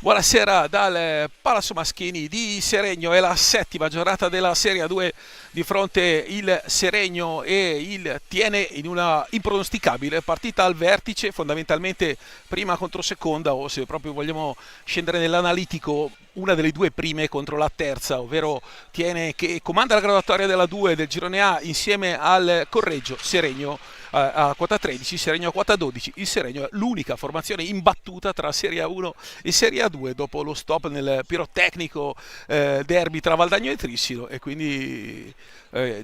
Buonasera dal Palazzo Maschini di Seregno, è la settima giornata della Serie A2. Di fronte il Seregno e il Tiene in una impronosticabile partita al vertice, fondamentalmente prima contro seconda, o se proprio vogliamo scendere nell'analitico, una delle due prime contro la terza, ovvero Tiene che comanda la graduatoria della 2 del girone A insieme al Correggio. Seregno a quota 13, Seregno a quota 12. Il Seregno è l'unica formazione imbattuta tra Serie A1 e Serie A2 dopo lo stop nel pirotecnico derby tra Valdagno e Trissino, e quindi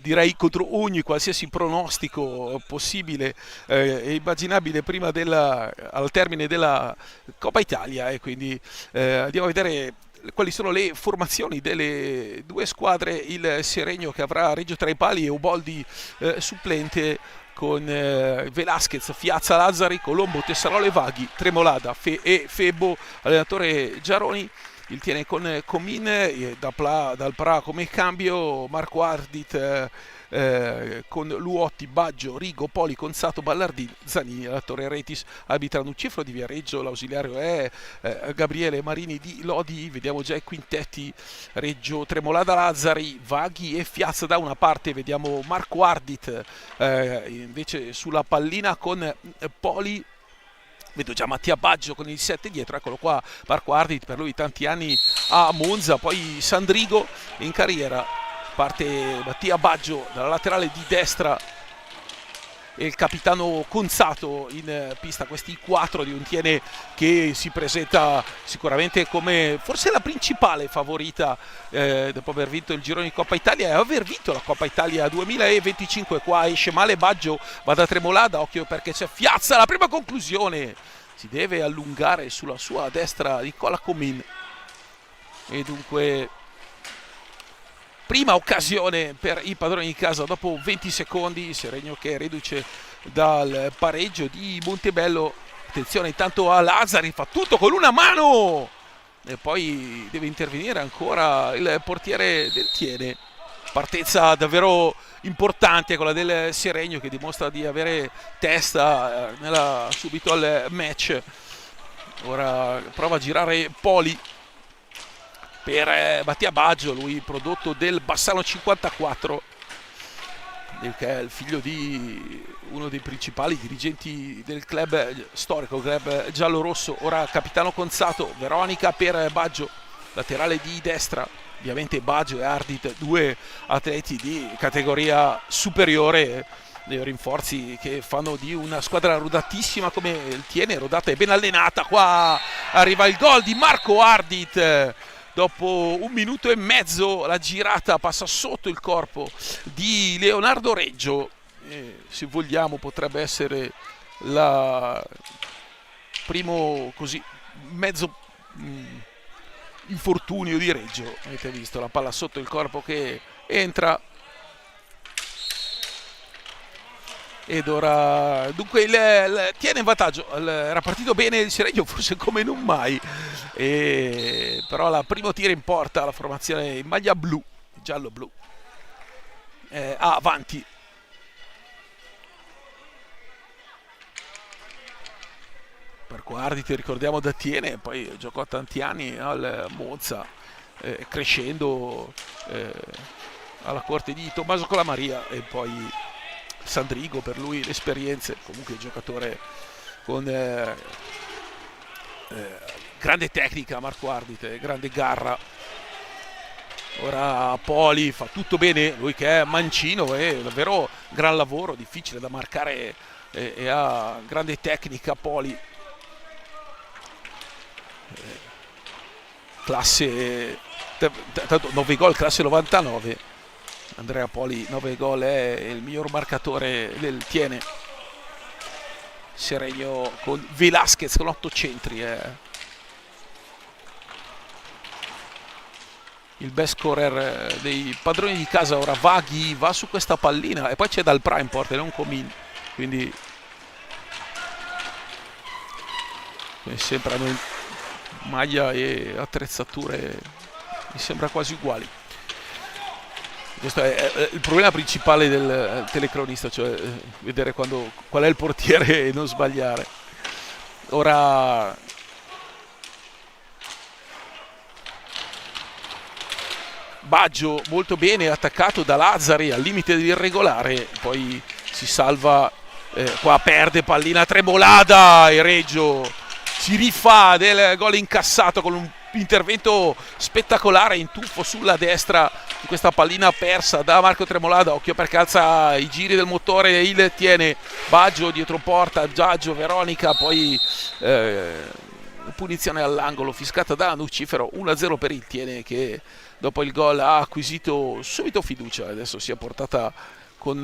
direi contro ogni qualsiasi pronostico possibile e immaginabile prima al termine della Coppa Italia. E quindi andiamo a vedere quali sono le formazioni delle due squadre. Il Seregno che avrà Reggio tra i pali e Uboldi supplente, con Velasquez, Fiazza, Lazzari, Colombo, Tessarolo, Vaghi, Tremolada e Febbo, allenatore Giaroni. Il Tiene con Comin, dal Pra come cambio, Marco Ardit con Luotti, Baggio, Rigo, Poli, Conzato, Ballardini, Zanini, allenatore Retis, arbitra Nucifro di Viareggio, l'ausiliario è Gabriele Marini di Lodi. Vediamo già i quintetti: Reggio, Tremolada, Lazzari, Vaghi e Fiazza da una parte, vediamo Marco Ardit invece sulla pallina con Poli. Vedo già Mattia Baggio con il 7 dietro, eccolo qua, Marco Ardit, per lui tanti anni a Monza, poi Sandrigo in carriera. Parte Mattia Baggio dalla laterale di destra e il capitano Conzato in pista. Questi quattro di un Tiene che si presenta sicuramente come forse la principale favorita dopo aver vinto il girone di Coppa Italia e aver vinto la Coppa Italia 2025. Qua esce male Baggio, va da Tremolada, occhio perché c'è Fiazza, la prima conclusione, si deve allungare sulla sua destra Nicola Comin, e dunque prima occasione per i padroni di casa dopo 20 secondi. Seregno che è reduce dal pareggio di Montebello. Attenzione intanto a Lazzari, fa tutto con una mano e poi deve intervenire ancora il portiere del Tiene. Partenza davvero importante quella del Seregno, che dimostra di avere testa subito al match. Ora prova a girare Poli per Mattia Baggio, lui prodotto del Bassano 54, che è il figlio di uno dei principali dirigenti del club storico, club giallo-rosso. Ora capitano Conzato, Veronica per Baggio, laterale di destra. Ovviamente Baggio e Ardit, due atleti di categoria superiore, dei rinforzi che fanno di una squadra rodatissima come il Tiene, rodata e ben allenata. Qua arriva il gol di Marco Ardit. Dopo 1 minuto e mezzo la girata passa sotto il corpo di Leonardo Reggio. Se vogliamo potrebbe essere la primo così mezzo infortunio di Reggio. Avete visto la palla sotto il corpo che entra. Ed ora dunque Tiene in vantaggio. Era partito bene il Seregno, forse come non mai, però la primo tiro in porta, la formazione in maglia blu, giallo-blu, avanti. Per Ardit, ricordiamo, da Tiene, poi giocò tanti anni al Monza, crescendo alla corte di Tommaso Colamaria, e poi Sandrigo, per lui le esperienze. Comunque giocatore con grande tecnica Marco Ardit, grande garra. Ora Poli fa tutto bene, lui che è mancino, è davvero gran lavoro, difficile da marcare, e ha grande tecnica Poli, classe tanto 9 gol, classe 99. Andrea Poli 9 gol, è il miglior marcatore del Tiene. Seregno con Velasquez con 8 centri, il best scorer dei padroni di casa. Ora Vaghi va su questa pallina e poi c'è dal Prime Port e non Comin, quindi come sempre hanno maglia e attrezzature mi sembra quasi uguali. Questo è il problema principale del telecronista, cioè vedere qual è il portiere e non sbagliare. Ora Baggio molto bene attaccato da Lazzari al limite dell'irregolare, poi si salva, qua perde pallina Tremolada e Reggio si rifà del gol incassato con un intervento spettacolare in tuffo sulla destra di questa pallina persa da Marco Tremolada. Occhio perché alza i giri del motore, il tiene Baggio dietro porta, Baggio, Veronica, poi punizione all'angolo fiscata da Nucifero. 1-0 per il Tiene, che dopo il gol ha acquisito subito fiducia, adesso si è portata con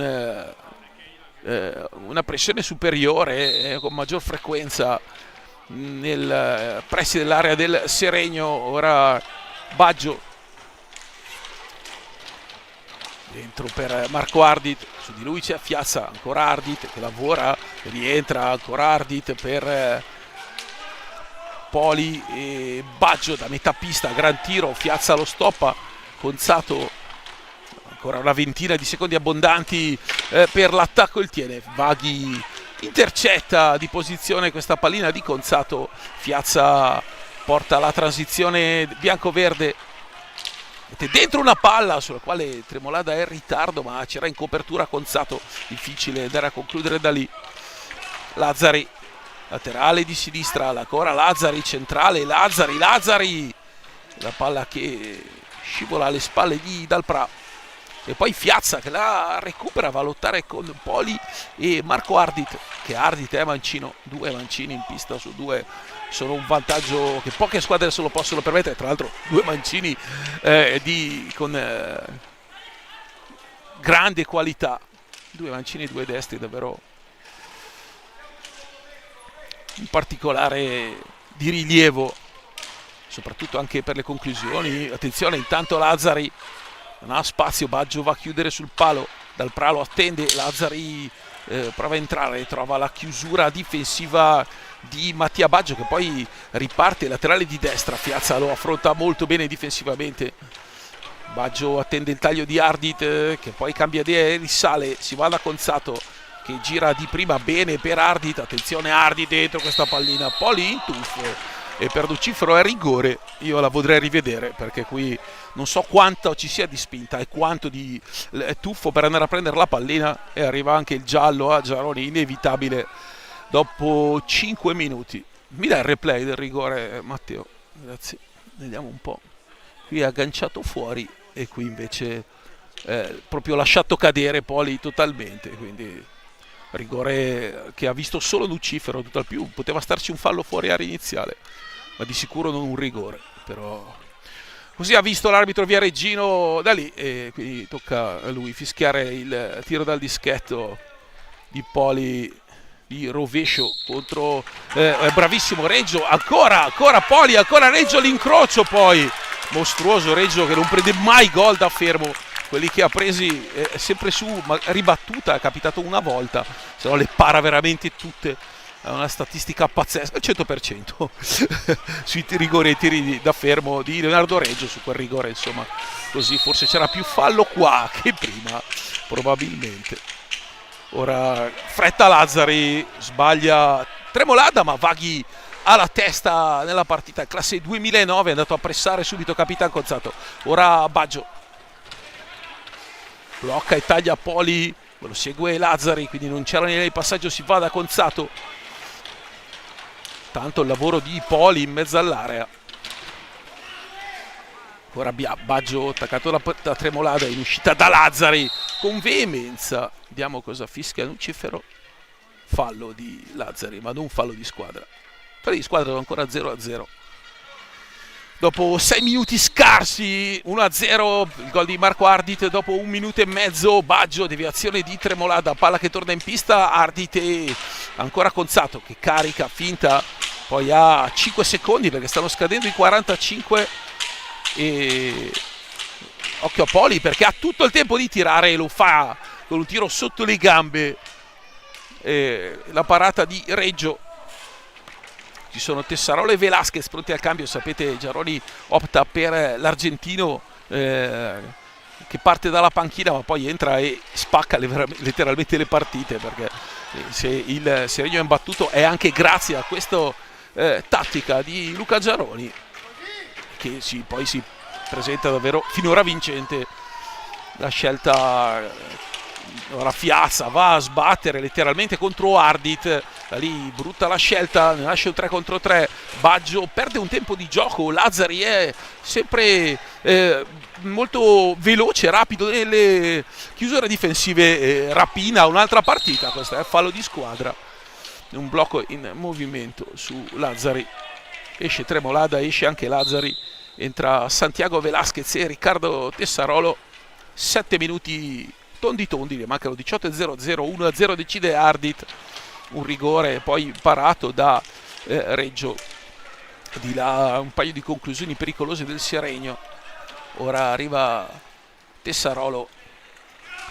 una pressione superiore, con maggior frequenza nel pressi dell'area del Seregno. Ora Baggio dentro per Marco Ardit, su di lui c'è Fiazza, ancora Ardit che lavora, rientra ancora Ardit per Poli e Baggio da metà pista, gran tiro, Fiazza lo stoppa, Conzato ancora una ventina di secondi abbondanti per l'attacco. Il Tiene, Vaghi intercetta di posizione questa pallina di Conzato, Fiazza porta la transizione bianco-verde, mette dentro una palla sulla quale Tremolada è in ritardo, ma c'era in copertura Conzato, difficile andare a concludere da lì. Lazzari, laterale di sinistra, ancora Lazzari, centrale, Lazzari, la palla che scivola alle spalle di Dalprà, e poi Fiazza che la recupera, va a lottare con Poli e Marco Ardit, che Ardit è mancino, 2 mancini in pista su 2 sono un vantaggio che poche squadre se lo possono permettere, tra l'altro 2 mancini con grande qualità, 2 mancini, 2 destri davvero in particolare di rilievo, soprattutto anche per le conclusioni. Attenzione, intanto Lazzari non ha spazio, Baggio va a chiudere sul palo, Dalprà lo attende, Lazzari prova a entrare, trova la chiusura difensiva di Mattia Baggio, che poi riparte laterale di destra, Fiazza lo affronta molto bene difensivamente, Baggio attende il taglio di Ardit che poi cambia idea e risale, si va da Conzato che gira di prima bene per Ardit, attenzione Ardit dentro questa pallina, Poli in tuffo e per Nucifero è rigore. Io la vorrei rivedere perché qui non so quanto ci sia di spinta e quanto di tuffo per andare a prendere la pallina, e arriva anche il giallo a Giaroni, inevitabile dopo 5 minuti. Mi dai il replay del rigore, Matteo? Grazie, vediamo un po'. Qui ha agganciato fuori e qui invece proprio lasciato cadere Poli totalmente, quindi rigore che ha visto solo Nucifero, tutt'al più poteva starci un fallo fuori area iniziale, ma di sicuro non un rigore. Però così ha visto l'arbitro Viareggino da lì, e quindi tocca a lui fischiare il tiro dal dischetto di Poli di rovescio contro bravissimo Reggio, ancora Poli, ancora Reggio, l'incrocio poi mostruoso Reggio che non prende mai gol da fermo, quelli che ha presi sempre su, ma ribattuta è capitato una volta, se no le para veramente tutte, è una statistica pazzesca, il 100% sui rigori e tiri da fermo di Leonardo Reggio. Su quel rigore insomma, così forse c'era più fallo qua che prima probabilmente. Ora fretta Lazzari, sbaglia Tremolada, ma Vaghi ha la testa nella partita, classe 2009, è andato a pressare subito Capitan Conzato. Ora Baggio blocca e taglia Poli, lo segue Lazzari, quindi non c'era nel passaggio, si va da Conzato, tanto il lavoro di Poli in mezzo all'area. Ora Baggio attaccato da Tremolada, in uscita da Lazzari con veemenza, vediamo cosa fischia Nucifero, fallo di Lazzari ma non fallo di squadra, fallo di squadra ancora 0-0 dopo 6 minuti scarsi. 1-0 il gol di Marco Ardit dopo 1 minuto e mezzo. Baggio, deviazione di Tremolada, palla che torna in pista, Ardit e ancora Conzato che carica, finta, poi ha 5 secondi perché stanno scadendo i 45 e occhio a Poli perché ha tutto il tempo di tirare e lo fa con un tiro sotto le gambe, la parata di Reggio. Ci sono Tessarolo e Velasquez pronti al cambio, sapete Giaroni opta per l'argentino che parte dalla panchina ma poi entra e spacca letteralmente le partite, perché se il Seregno è imbattuto è anche grazie a questa tattica di Luca Giaroni, che poi si presenta davvero finora vincente la scelta. Ora Fiazza va a sbattere letteralmente contro Ardit, da lì brutta la scelta, ne lascia un 3 contro 3, Baggio perde un tempo di gioco, Lazzari è sempre molto veloce, rapido nelle chiusure difensive, rapina un'altra partita, questa è fallo di squadra, un blocco in movimento su Lazzari, esce Tremolada, esce anche Lazzari, entra Santiago Velasquez e Riccardo Tessarolo. 7 minuti tondi tondi, ne mancano 18-0, 1-0 decide Ardit, un rigore poi parato da Reggio, di là un paio di conclusioni pericolose del Seregno. Ora arriva Tessarolo,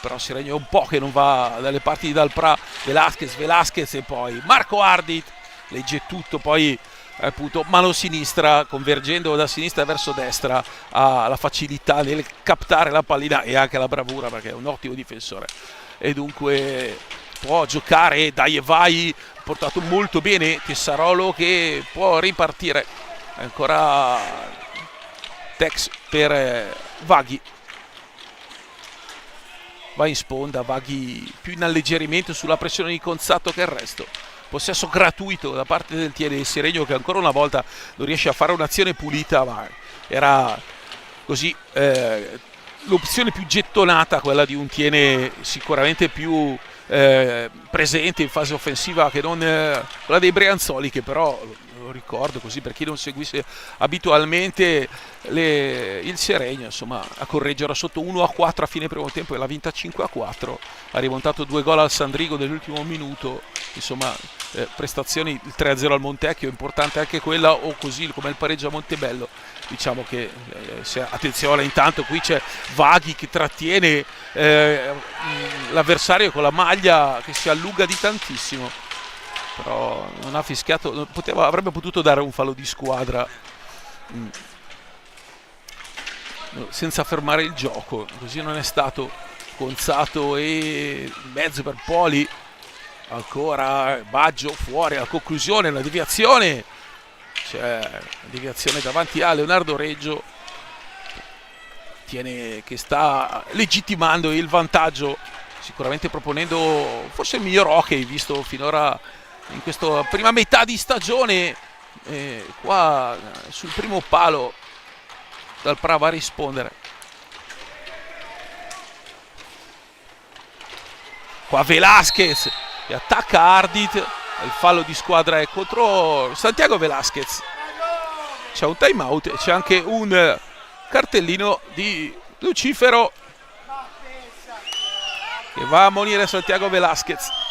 però Seregno è un po' che non va dalle parti di Dalprà, Velasquez e poi Marco Ardit, legge tutto, poi appunto mano sinistra, convergendo da sinistra verso destra, ha la facilità nel captare la pallina e anche la bravura perché è un ottimo difensore e dunque può giocare, dai e vai, portato molto bene Tessarolo che può ripartire, ancora Tex per Vaghi, va in sponda, Vaghi più in alleggerimento sulla pressione di Conzatto che il resto. Possesso gratuito da parte del TN del Seregno che ancora una volta non riesce a fare un'azione pulita, ma era così l'opzione più gettonata, quella di un TN sicuramente più presente in fase offensiva che non quella dei Brianzoli, che però lo ricordo così per chi non seguisse abitualmente il Seregno, insomma a Correggio era sotto 1-4 a fine primo tempo e l'ha vinta 5-4, ha rimontato 2 gol al Sandrigo nell'ultimo minuto, insomma prestazioni, il 3-0 al Montecchio, importante anche quella, o così come il pareggio a Montebello, diciamo che attenzione, intanto qui c'è Vaghi che trattiene l'avversario con la maglia che si allunga di tantissimo, però non ha fischiato, avrebbe potuto dare un fallo di squadra senza fermare il gioco, così non è stato. Conzato e mezzo per Poli, ancora Baggio fuori, la conclusione, la deviazione, c'è la deviazione davanti a Leonardo Reggio, che sta legittimando il vantaggio, sicuramente proponendo forse il miglior hockey visto finora in questa prima metà di stagione, qua sul primo palo Dalprà va a rispondere. Qua Velasquez e attacca Ardit, il fallo di squadra è contro Santiago Velasquez, c'è un time out e c'è anche un cartellino di Lucifero che va a ammonire Santiago Velasquez.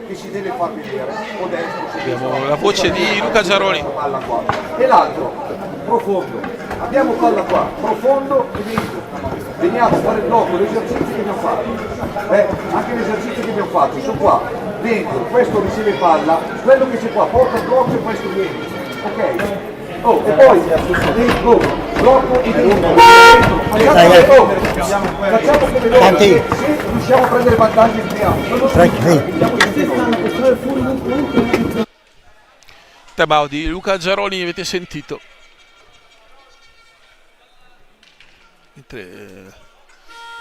Che si deve far vedere o destro, abbiamo la voce di Luca Giaroni e l'altro profondo, abbiamo palla qua profondo e dentro, veniamo a fare il blocco, l'esercizio che abbiamo fatto, anche l'esercizio che abbiamo fatto sono qua dentro, questo riceve palla, quello che c'è qua porta il blocco e questo viene, ok? Oh, e poi dentro, blocco e dentro, facciamo come loro, se riusciamo a prendere vantaggi entriamo. Tabao di Luca Giaroni, avete sentito, mentre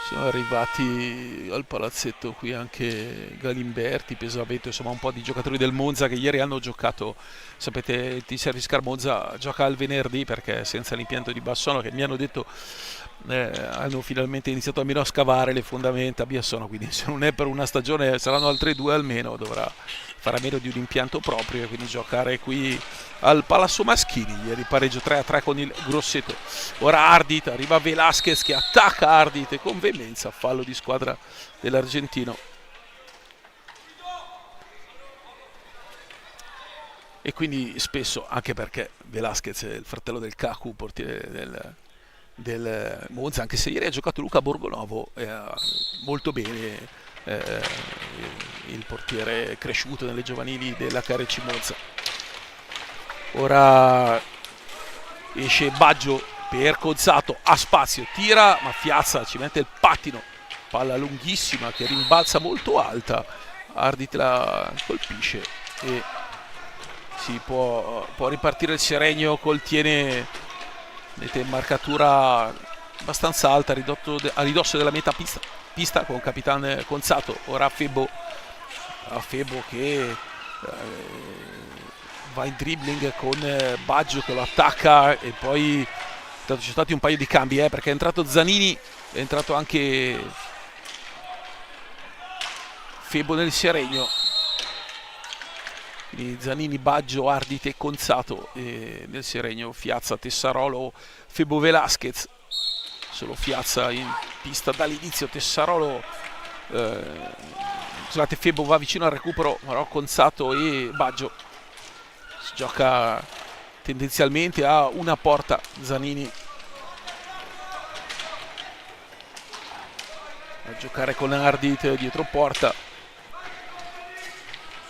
sono arrivati al palazzetto qui anche Galimberti, Pesavento, insomma un po' di giocatori del Monza che ieri hanno giocato, sapete il T-Service Monza gioca il venerdì perché senza l'impianto di Bassono, che mi hanno detto hanno finalmente iniziato almeno a scavare le fondamenta a Biassono, quindi se non è per una stagione saranno altre 2 almeno, dovrà fare a meno di un impianto proprio e quindi giocare qui al Palazzo Maschini. Ieri pareggio 3-3 con il Grosseto. Ora Ardit, arriva Velasquez che attacca Ardit con veemenza, fallo di squadra dell'argentino. E quindi spesso, anche perché Velasquez è il fratello del Cacu, portiere del Monza, anche se ieri ha giocato Luca Borgonovo molto bene, il portiere cresciuto nelle giovanili della KRC Monza. Ora esce Baggio per Conzato, ha spazio, tira ma Fiazza ci mette il pattino, palla lunghissima che rimbalza molto alta, Ardit la colpisce e si può ripartire il Seregno col Tiene, mette in marcatura abbastanza alta, a ridosso della metà pista con Capitan Conzato. Ora Febo che va in dribbling con Baggio che lo attacca, e poi ci sono stati un paio di cambi perché è entrato Zanini, è entrato anche Febo nel Seregno, quindi Zanini, Baggio, Ardit e Conzato, e nel Seregno Fiazza, Tessarolo, Febo, Velasquez. Solo Fiazza in pista dall'inizio, Tessarolo scusate, Febo va vicino al recupero, però Conzato e Baggio si gioca tendenzialmente a una porta. Zanini a giocare con Ardit dietro porta,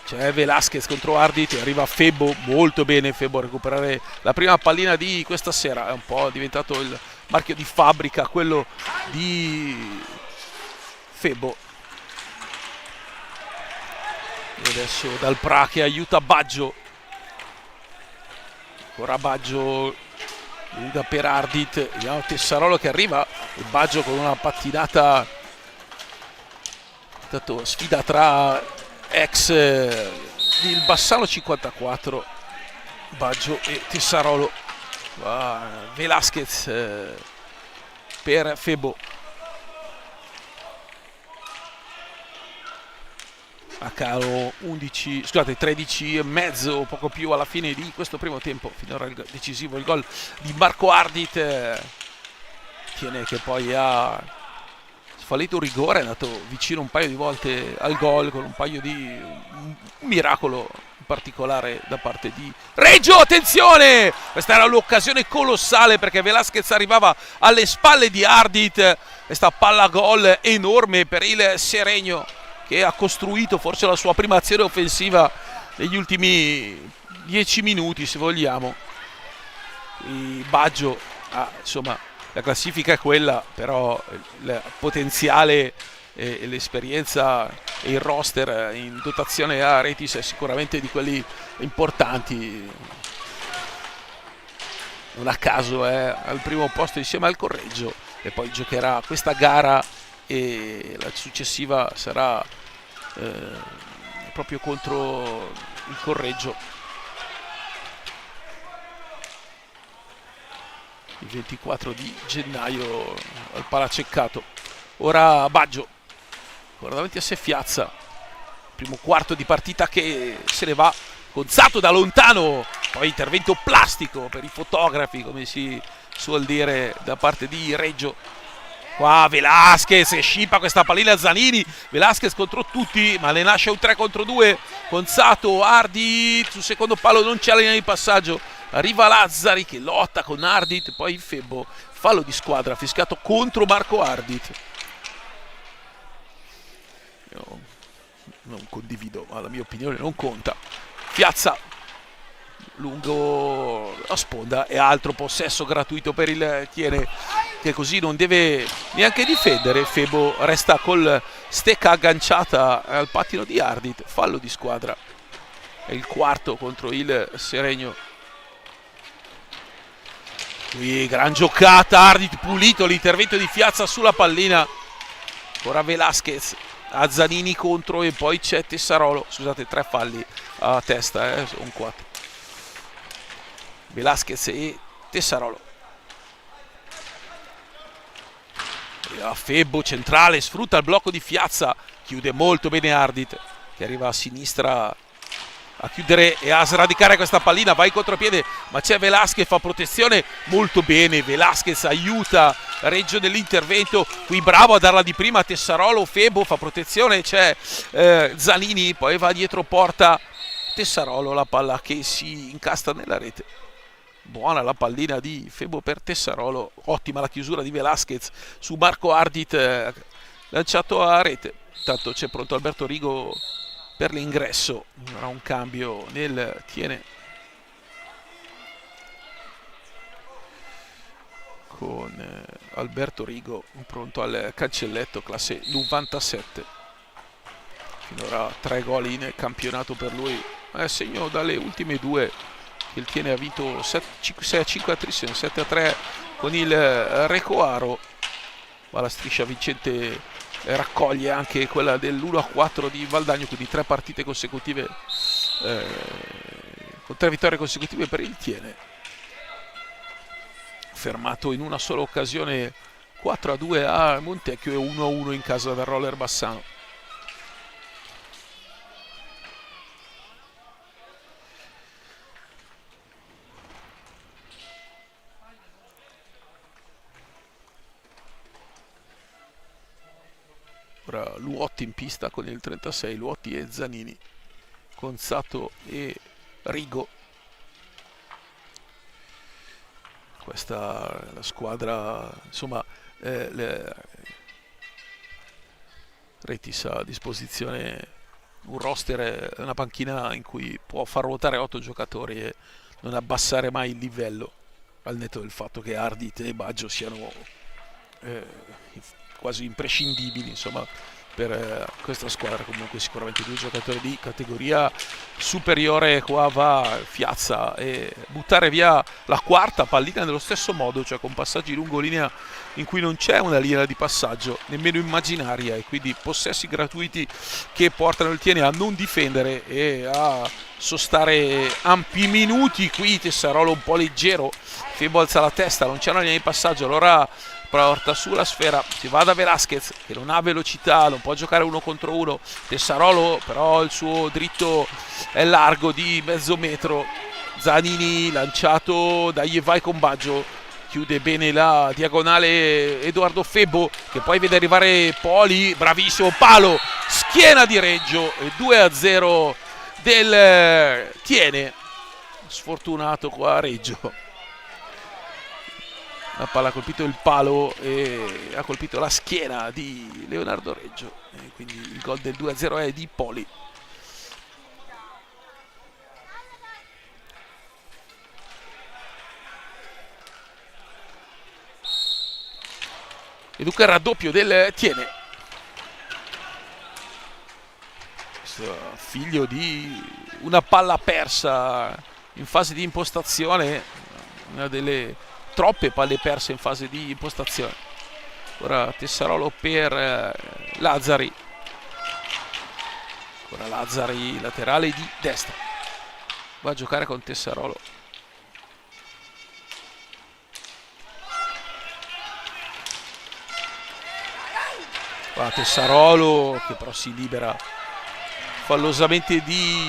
c'è Velasquez contro Ardit, arriva Febo, molto bene Febo a recuperare la prima pallina di questa sera, è un po' diventato il marchio di fabbrica quello di Febo. E adesso Dal Pra che aiuta Baggio, ancora Baggio lunga per Ardit, vediamo Tessarolo che arriva e Baggio con una pattinata, sfida tra ex il Bassano 54, Baggio e Tessarolo. Velasquez per Febo, a calo 13 e mezzo, poco più alla fine di questo primo tempo. Finora decisivo il gol di Marco Ardit, Tiene che poi ha sfallito un rigore, è andato vicino un paio di volte al gol con un paio di un miracolo particolare da parte di Reggio. Attenzione, questa era l'occasione colossale perché Velasquez arrivava alle spalle di Ardit, questa palla gol enorme per il Seregno che ha costruito forse la sua prima azione offensiva negli ultimi 10 minuti se vogliamo. Il Baggio insomma, la classifica è quella, però il potenziale e l'esperienza e il roster in dotazione a Retis è sicuramente di quelli importanti. Non a caso è al primo posto insieme al Correggio, e poi giocherà questa gara e la successiva sarà proprio contro il Correggio il 24 di gennaio al Palaceccato. Ora Baggio ancora davanti a sé Fiazza, primo quarto di partita che se ne va, Conzato da lontano, poi intervento plastico per i fotografi come si suol dire da parte di Reggio. Qua Velasquez scippa questa pallina a Zanini, Velasquez contro tutti ma ne nasce un 3 contro 2, Conzato, Ardit sul secondo palo, non c'è la linea di passaggio, arriva Lazzari che lotta con Ardit, poi Febo, fallo di squadra fischiato contro Marco Ardit. Io non condivido, ma la mia opinione non conta. Fiazza lungo la sponda e altro possesso gratuito per il Tiene, che così non deve neanche difendere. Febo resta col stecca agganciata al pattino di Ardit, fallo di squadra, è il quarto contro il Seregno. Qui gran giocata, Ardit pulito l'intervento di Fiazza sulla pallina, ora Velasquez a Zanini contro e poi c'è Tessarolo, scusate, 3 falli a testa, sono 4. Velasquez e Tessarolo. E Febo centrale, sfrutta il blocco di Fiazza, chiude molto bene Ardit che arriva a sinistra a chiudere e a sradicare questa pallina, va in contropiede ma c'è Velasquez, fa protezione molto bene, Velasquez aiuta Reggio nell'intervento, qui bravo a darla di prima a Tessarolo, Febo fa protezione, c'è Zanini, poi va dietro porta Tessarolo, la palla che si incasta nella rete. Buona la pallina di Febo per Tessarolo, ottima la chiusura di Velasquez su Marco Ardit, lanciato a rete. Intanto c'è pronto Alberto Rigo per l'ingresso, avrà un cambio nel Tiene. con Alberto Rigo pronto al cancelletto, classe 97. Finora 3 gol in campionato per lui, segno dalle ultime 2 che il Tiene ha vinto 6-5 a Thyssen, 7-3 con il Recoaro, ma la striscia vincente raccoglie anche quella dell'1-4 di Valdagno, quindi 3 partite consecutive con 3 vittorie consecutive per il Tiene, fermato in una sola occasione 4-2 a Montecchio e 1-1 in casa del Roller Bassano. Ora Luotti in pista con il 36, Luotti e Zanini, Conzato e Rigo. Questa è la squadra, insomma, Retis ha a disposizione un roster, una panchina in cui può far ruotare 8 giocatori e non abbassare mai il livello, al netto del fatto che Ardit e Baggio siano quasi imprescindibili, insomma, per questa squadra. Comunque sicuramente 2 giocatori di categoria superiore. Qua va Fiazza e buttare via la quarta pallina nello stesso modo, cioè con passaggi lungo linea in cui non c'è una linea di passaggio nemmeno immaginaria, e quindi possessi gratuiti che portano il Tiene a non difendere e a sostare ampi minuti. Qui Tessarolo un po' leggero, Febo alza la testa, non c'è una linea di passaggio, allora porta su la sfera, si va da Velasquez che non ha velocità, non può giocare 1 contro 1. Tessarolo però il suo dritto è largo di mezzo metro. Zanini lanciato da Ievai con Baggio, chiude bene la diagonale Edoardo Febo, che poi vede arrivare Poli, bravissimo, palo, schiena di Reggio e 2-0 del Tiene. Sfortunato qua Reggio. La palla ha colpito il palo e ha colpito la schiena di Leonardo Reggio, e quindi il gol del 2-0 è di Poli. E dunque il raddoppio del Tiene. Questo figlio di una palla persa in fase di impostazione, una delle troppe palle perse in fase di impostazione. Ora Tessarolo per Lazzari, ancora Lazzari laterale di destra, va a giocare con Tessarolo. Va Tessarolo che però si libera fallosamente di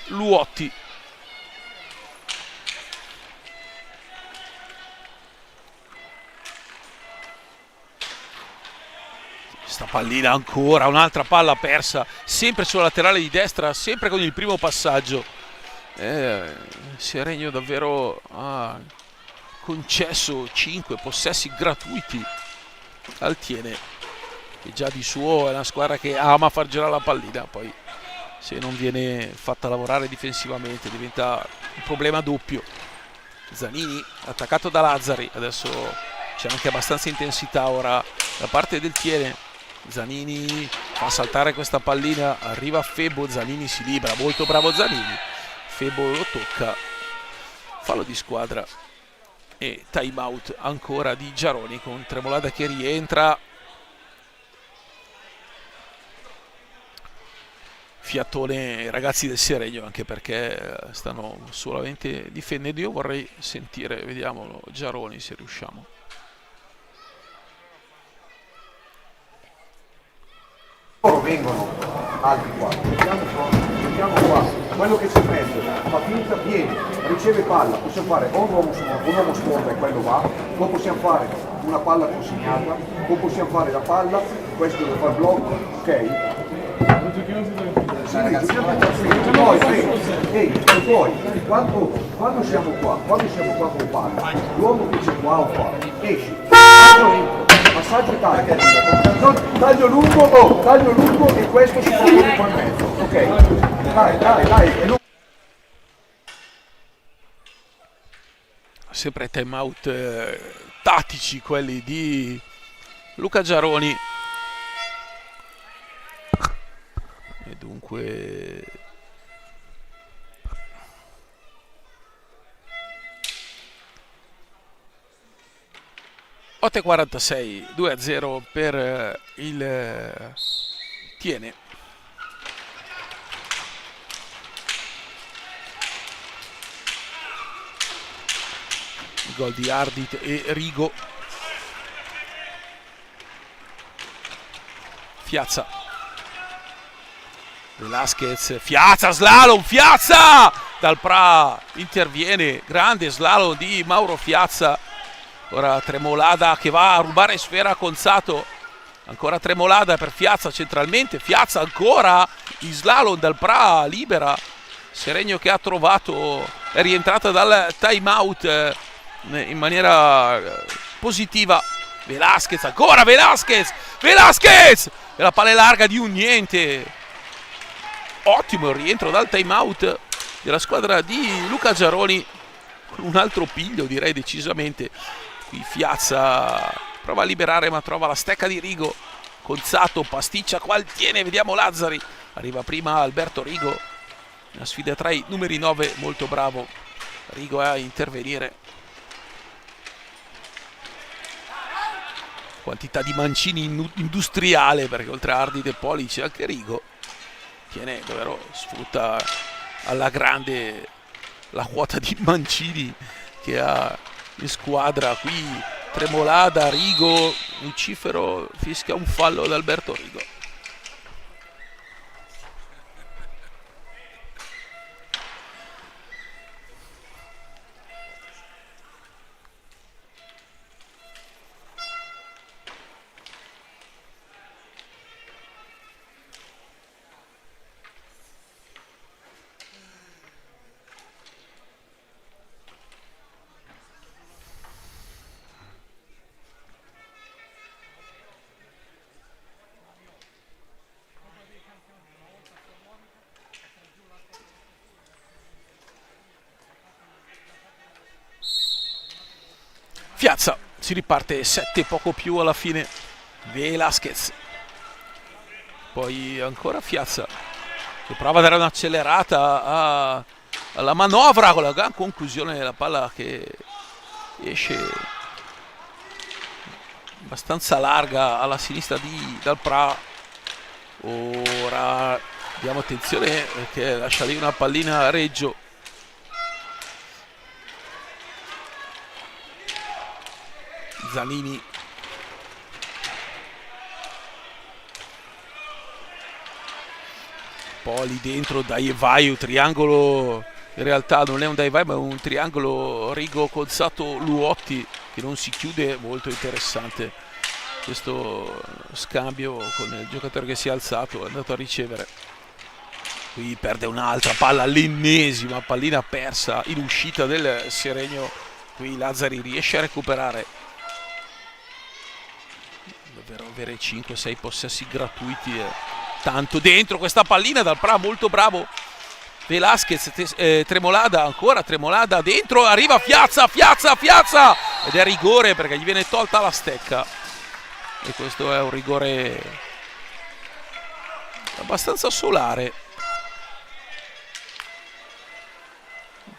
Luotti. Sta pallina ancora, un'altra palla persa, sempre sulla laterale di destra, sempre con il primo passaggio. Seregno davvero ha concesso 5 possessi gratuiti al Tiene, che già di suo è una squadra che ama far girare la pallina, poi se non viene fatta lavorare difensivamente diventa un problema doppio. Zanini attaccato da Lazzari, adesso c'è anche abbastanza intensità ora da parte del Tiene. Zanini fa saltare questa pallina, arriva Febo, Zanini si libera, molto bravo Zanini, Febo lo tocca, fallo di squadra e time out ancora di Giaroni, con Tremolada che rientra. Fiatone ai ragazzi del Seregno, anche perché stanno solamente difendendo. Io vorrei sentire, vediamolo, Giaroni se riusciamo. Loro vengono altri qua, giochiamo qua, quello che c'è in mezzo fa finta, viene, riceve palla, possiamo fare o un uomo sponda e quello va, o possiamo fare una palla consegnata, o possiamo fare la palla, questo deve fare blocco, ok? Sì, poi quando siamo qua con palla, l'uomo che c'è qua o qua, esci, passaggio e taglio lungo e questo si propone qua in mezzo, ok? Dai. sempre time out tattici quelli di Luca Giaroni. E dunque 8:46, 2-0 per il Tiene. Il gol di Ardit e Rigo. Fiazza, Velasquez, Fiazza, slalom, Fiazza! Dal Pra interviene, grande slalom di Mauro Fiazza. Ora Tremolada che va a rubare sfera con Sato. Ancora Tremolada per Fiazza centralmente. Fiazza ancora in slalom dal Pra, libera. Seregno che ha trovato, è rientrata dal time out in maniera positiva. Velasquez, ancora Velasquez! Velasquez! E la palla è larga di un niente. Ottimo il rientro dal time out della squadra di Luca Giaroni. Con un altro piglio, direi decisamente. Qui Fiazza prova a liberare ma trova la stecca di Rigo. Conzato, pasticcia, qual tiene, vediamo Lazzari. Arriva prima Alberto Rigo. Una sfida tra i numeri 9, molto bravo Rigo a intervenire. Quantità di mancini industriale, perché oltre a Ardit e Poli c'è anche Rigo. Tiene davvero, sfrutta alla grande la quota di mancini che ha in squadra. Qui Tremolada, Rigo, Lucifero fischia un fallo ad Alberto Rigo. Fiazza, si riparte 7 poco più alla fine. Velasquez, poi ancora Fiazza che prova a dare un'accelerata alla manovra con la gran conclusione della palla che esce abbastanza larga alla sinistra di Dal Pra. Ora diamo attenzione perché lascia lì una pallina a Reggio. Zanini, Poli dentro, Daivai, triangolo, in realtà non è un Daivai ma è un triangolo Rigo Conzato Luotti che non si chiude, molto interessante questo scambio con il giocatore che si è alzato, è andato a ricevere. Qui perde un'altra palla, l'ennesima pallina persa in uscita del Seregno. Qui Lazzari riesce a recuperare. Davvero avere 5-6 possessi gratuiti è tanto. Dentro questa pallina dal Pra, molto bravo Velasquez. Tremolada, ancora Tremolada dentro, arriva Fiazza, Fiazza ed è rigore perché gli viene tolta la stecca e questo è un rigore abbastanza solare.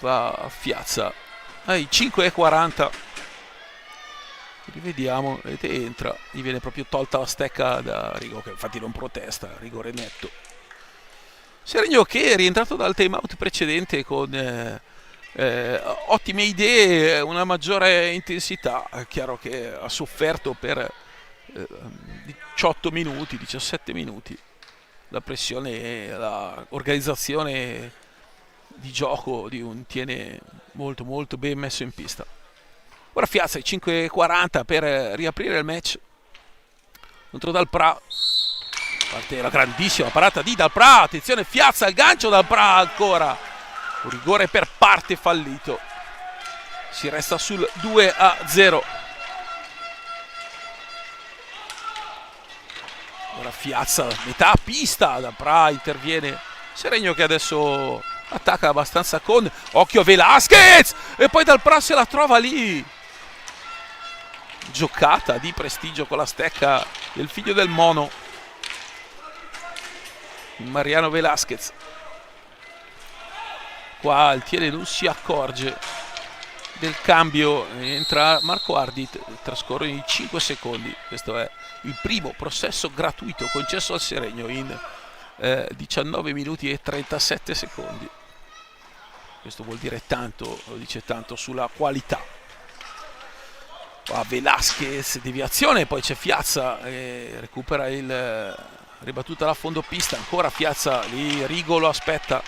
Va a Fiazza ai 5:40. Rivediamo, vedete, entra, gli viene proprio tolta la stecca da Rigo, che infatti non protesta, rigore netto. Seregno che è rientrato dal time out precedente con ottime idee, una maggiore intensità. È chiaro che ha sofferto per 18 minuti, 17 minuti la pressione e l'organizzazione di gioco di un Tiene molto molto ben messo in pista. Ora Fiazza ai 5:40 per riaprire il match contro Dal Pra. Parte la grandissima parata di Dal Pra, attenzione Fiazza, il gancio Dal Pra ancora. Un rigore per parte fallito. Si resta sul 2-0. Ora Fiazza, metà pista, Dal Pra interviene. Seregno che adesso attacca abbastanza con occhio Velasquez e poi Dal Pra se la trova lì. Giocata di prestigio con la stecca del figlio del mono, Mariano Velasquez. Qua il Tiene non si accorge del cambio, entra Marco Ardit, trascorrono i 5 secondi. Questo è il primo possesso gratuito concesso al Seregno in 19 minuti e 37 secondi. Questo vuol dire tanto, lo dice tanto sulla qualità. Qua Velasquez, deviazione, poi c'è Fiazza, recupera il ribattuta la fondo pista, ancora Fiazza, lì Rigo lo aspetta.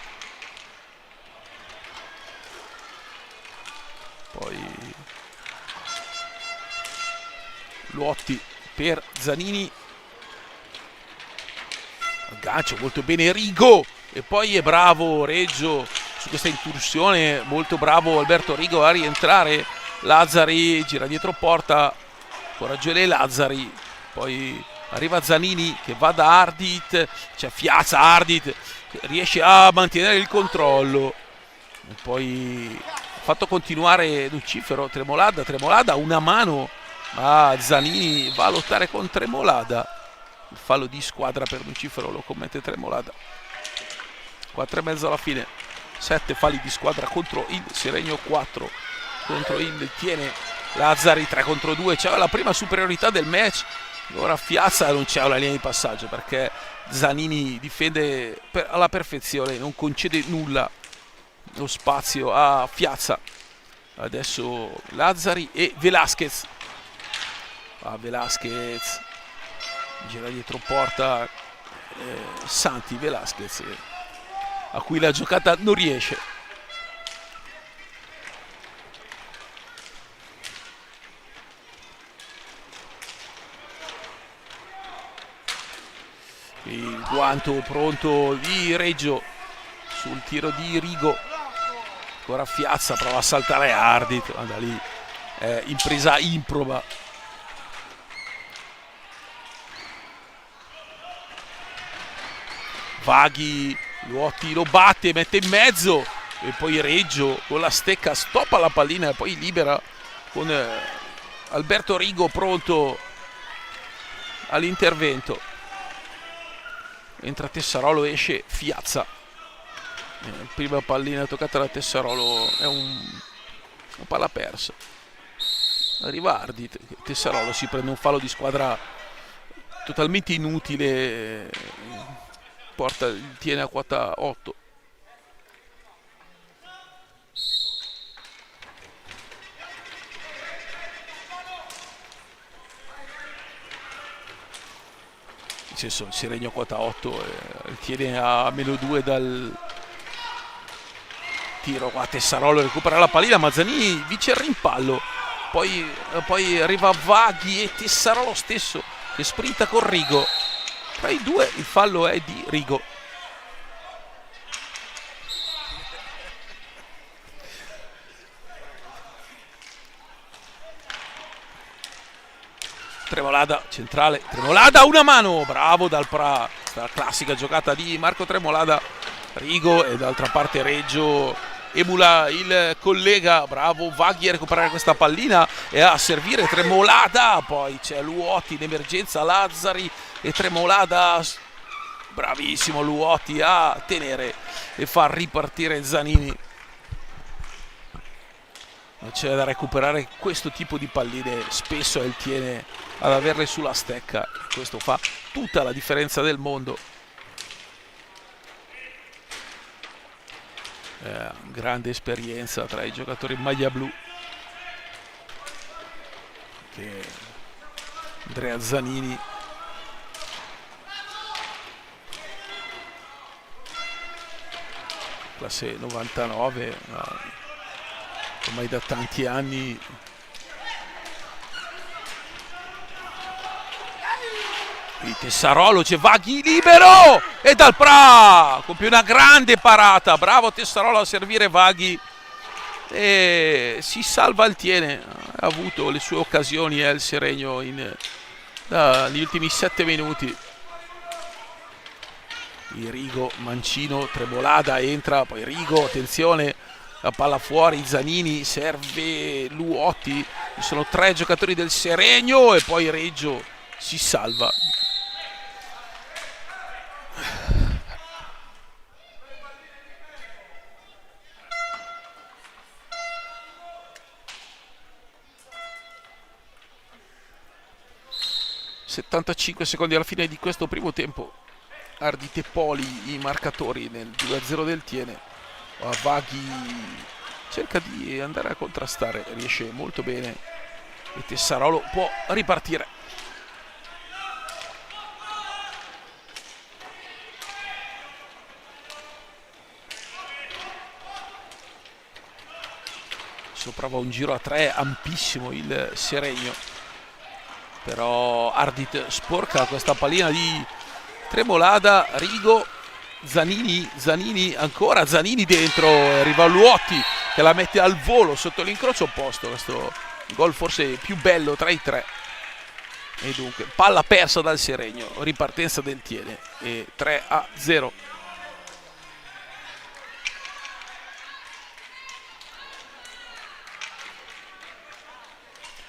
Poi Luotti per Zanini, aggancio molto bene Rigo, e poi è bravo Reggio su questa incursione, molto bravo Alberto Rigo a rientrare. Lazzari gira dietro porta, coraggio dei Lazzari, poi arriva Zanini che va da Ardit, c'è Fiazza, Ardit riesce a mantenere il controllo, e poi ha fatto continuare Lucifero. Tremolada una mano, ma Zanini va a lottare con Tremolada. Il fallo di squadra per Lucifero lo commette Tremolada. 4,5 alla fine, 7 falli di squadra contro il Seregno, 4 contro il Tiene. Lazzari 3 contro 2, c'è la prima superiorità del match. Ora Fiazza non c'è una linea di passaggio perché Zanini difende alla perfezione, non concede nulla lo spazio a Fiazza. Adesso Lazzari e Velasquez. Velasquez gira dietro porta, Santi Velasquez, a cui la giocata non riesce. Il guanto pronto di Reggio sul tiro di Rigo. Ancora Fiazza, prova a saltare Ardit, ma da lì impresa improba. Vaghi, Luotti lo batte, mette in mezzo, e poi Reggio con la stecca stoppa la pallina e poi libera con Alberto Rigo pronto all'intervento. Entra Tessarolo, esce Fiazza. Prima pallina toccata da Tessarolo, è una palla persa. Arriva Ardit, Tessarolo si prende un fallo di squadra totalmente inutile, tiene a quota 8. Il Seregno quota 8, tiene a -2 dal tiro. Qua Tessarolo recupera la pallina, Mazzanini vince il rimpallo, poi arriva Vaghi e Tessarolo stesso che sprinta con Rigo. Tra i due il fallo è di Rigo. Tremolada centrale, Tremolada una mano, bravo Dal Pra, la classica giocata di Marco Tremolada. Rigo, e d'altra parte Reggio emula il collega, bravo Vaghi a recuperare questa pallina e a servire Tremolada. Poi c'è Luotti in emergenza, Lazzari e Tremolada, bravissimo Luotti a tenere e far ripartire Zanini. C'è da recuperare questo tipo di palline, spesso è il Tiene ad averle sulla stecca, questo fa tutta la differenza del mondo. Grande esperienza tra i giocatori in maglia blu, che Andrea Zanini, classe 99, ormai da tanti anni. Qui Tessarolo, c'è Vaghi libero e Dal Pra compie una grande parata, bravo Tessarolo a servire Vaghi e si salva il Tiene. Ha avuto le sue occasioni il Seregno negli ultimi 7 minuti. Rigo, Mancino, Tremolada entra, poi Rigo, attenzione, la palla fuori, Zanini serve Luotti, ci sono 3 giocatori del Seregno e poi Reggio si salva. ...75 secondi alla fine di questo primo tempo. Ardite Poli i marcatori nel 2-0 del Tiene. Vaghi cerca di andare a contrastare, riesce molto bene e Tessarolo può ripartire. Soprava un giro a 3 ampissimo il Seregno, però Ardit sporca questa pallina di Tremolada. Rigo, Zanini ancora, Zanini dentro, arriva Luotti che la mette al volo sotto l'incrocio opposto. Questo gol forse più bello tra i 3. E dunque palla persa dal Seregno, ripartenza del Tiene e 3-0.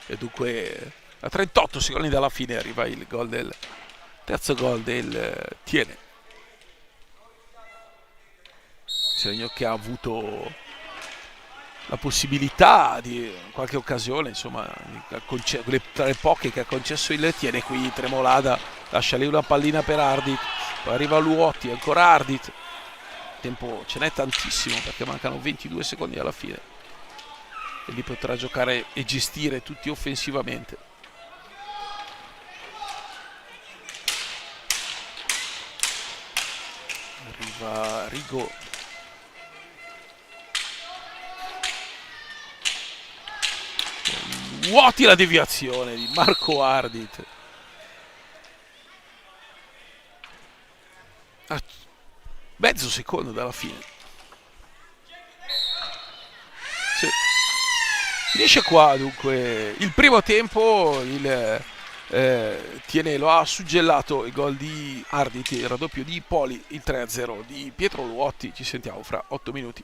E dunque a 38 secondi dalla fine arriva il gol del terzo gol del Tiene. Seregno che ha avuto la possibilità di qualche occasione, insomma, quelle tra le poche che ha concesso il Tiene. Qui Tremolada lascia lì una pallina per Ardit, poi arriva Luotti, ancora Ardit. Tempo ce n'è tantissimo perché mancano 22 secondi alla fine e lì potrà giocare e gestire tutti offensivamente. Arriva Rigo, vuoti la deviazione di Marco Ardit. A mezzo secondo dalla fine. Sì. Finisce qua dunque il primo tempo. Il Tiene lo ha suggellato il gol di Ardit, il raddoppio di Poli, il 3-0 di Pietro Luotti. Ci sentiamo fra 8 minuti.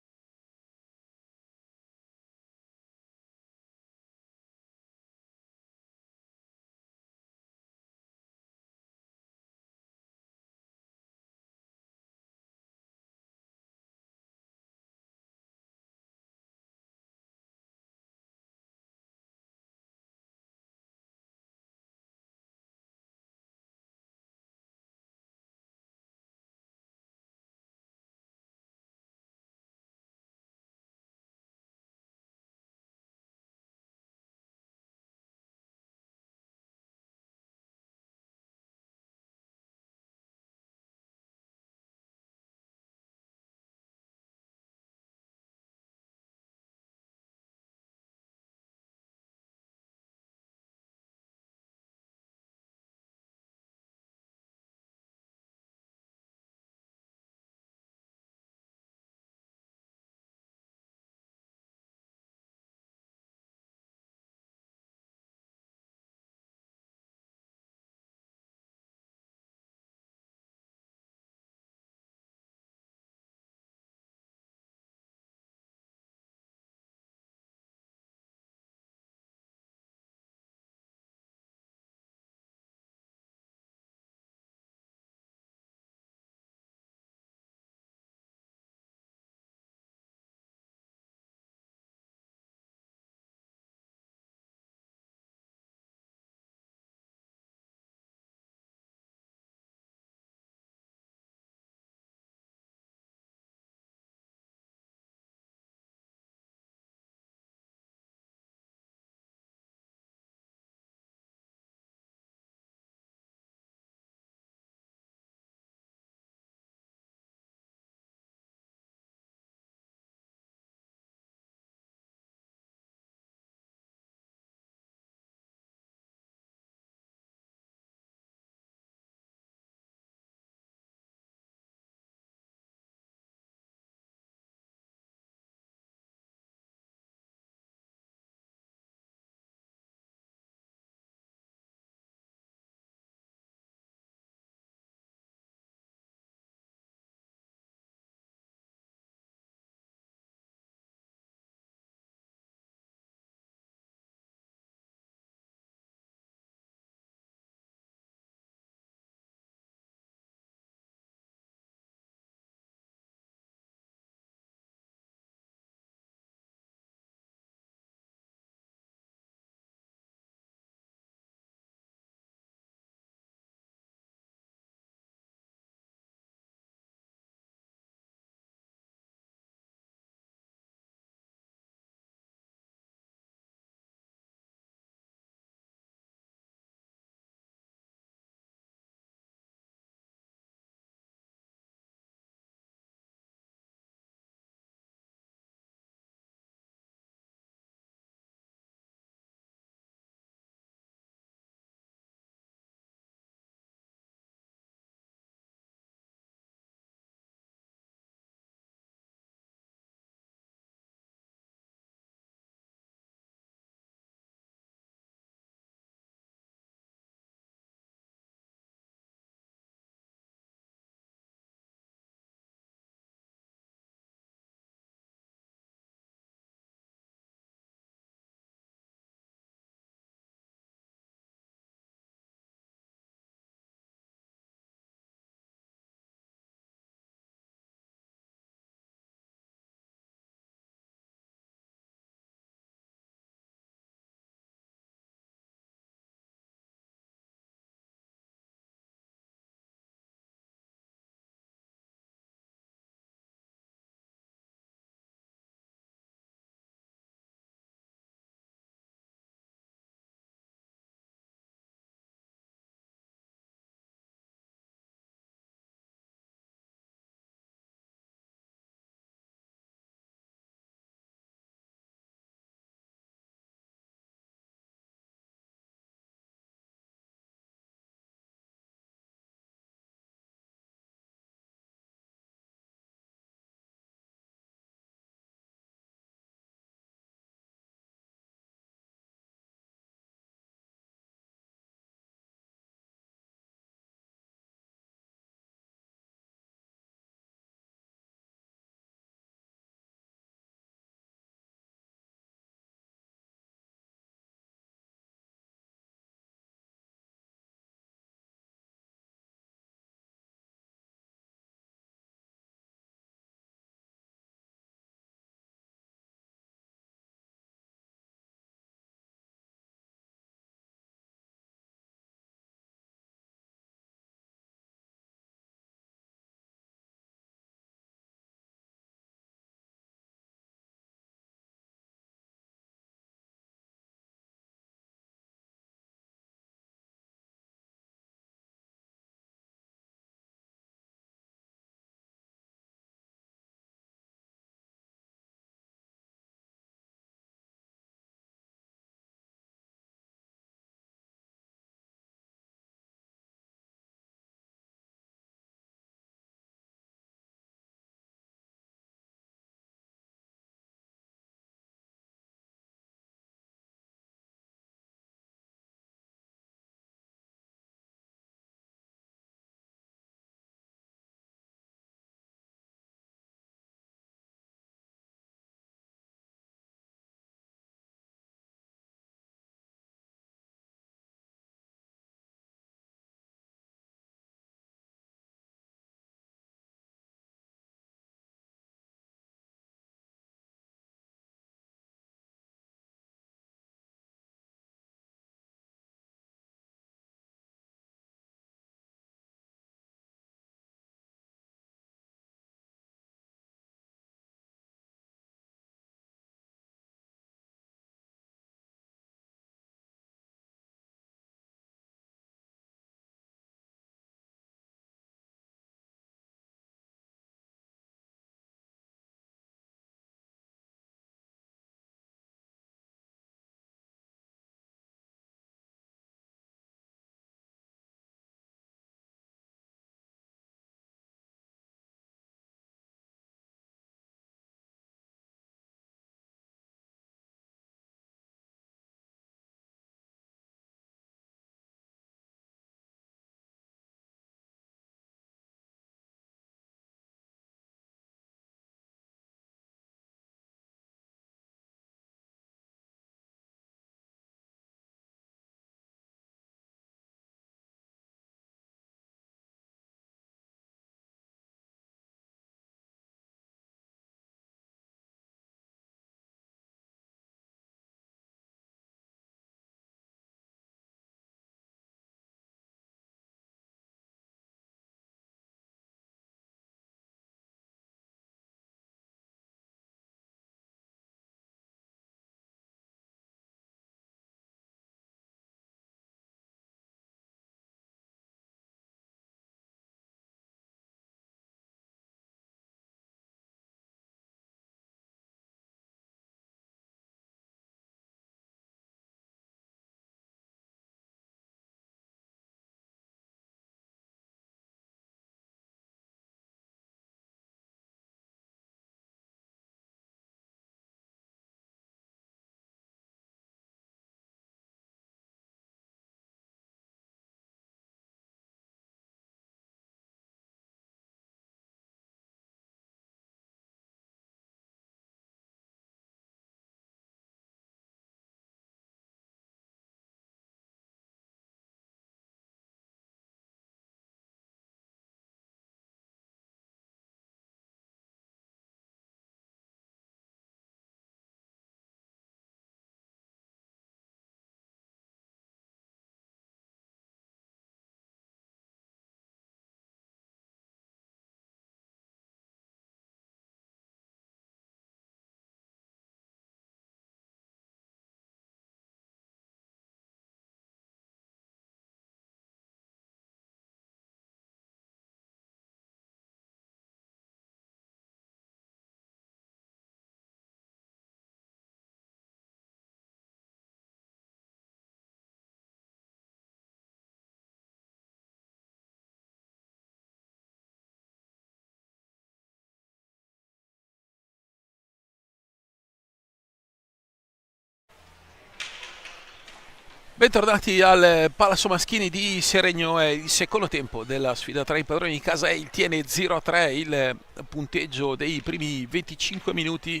Bentornati al Palazzo Maschini di Seregno, è il secondo tempo della sfida tra i padroni di casa e il Tiene 0-3, il punteggio dei primi 25 minuti.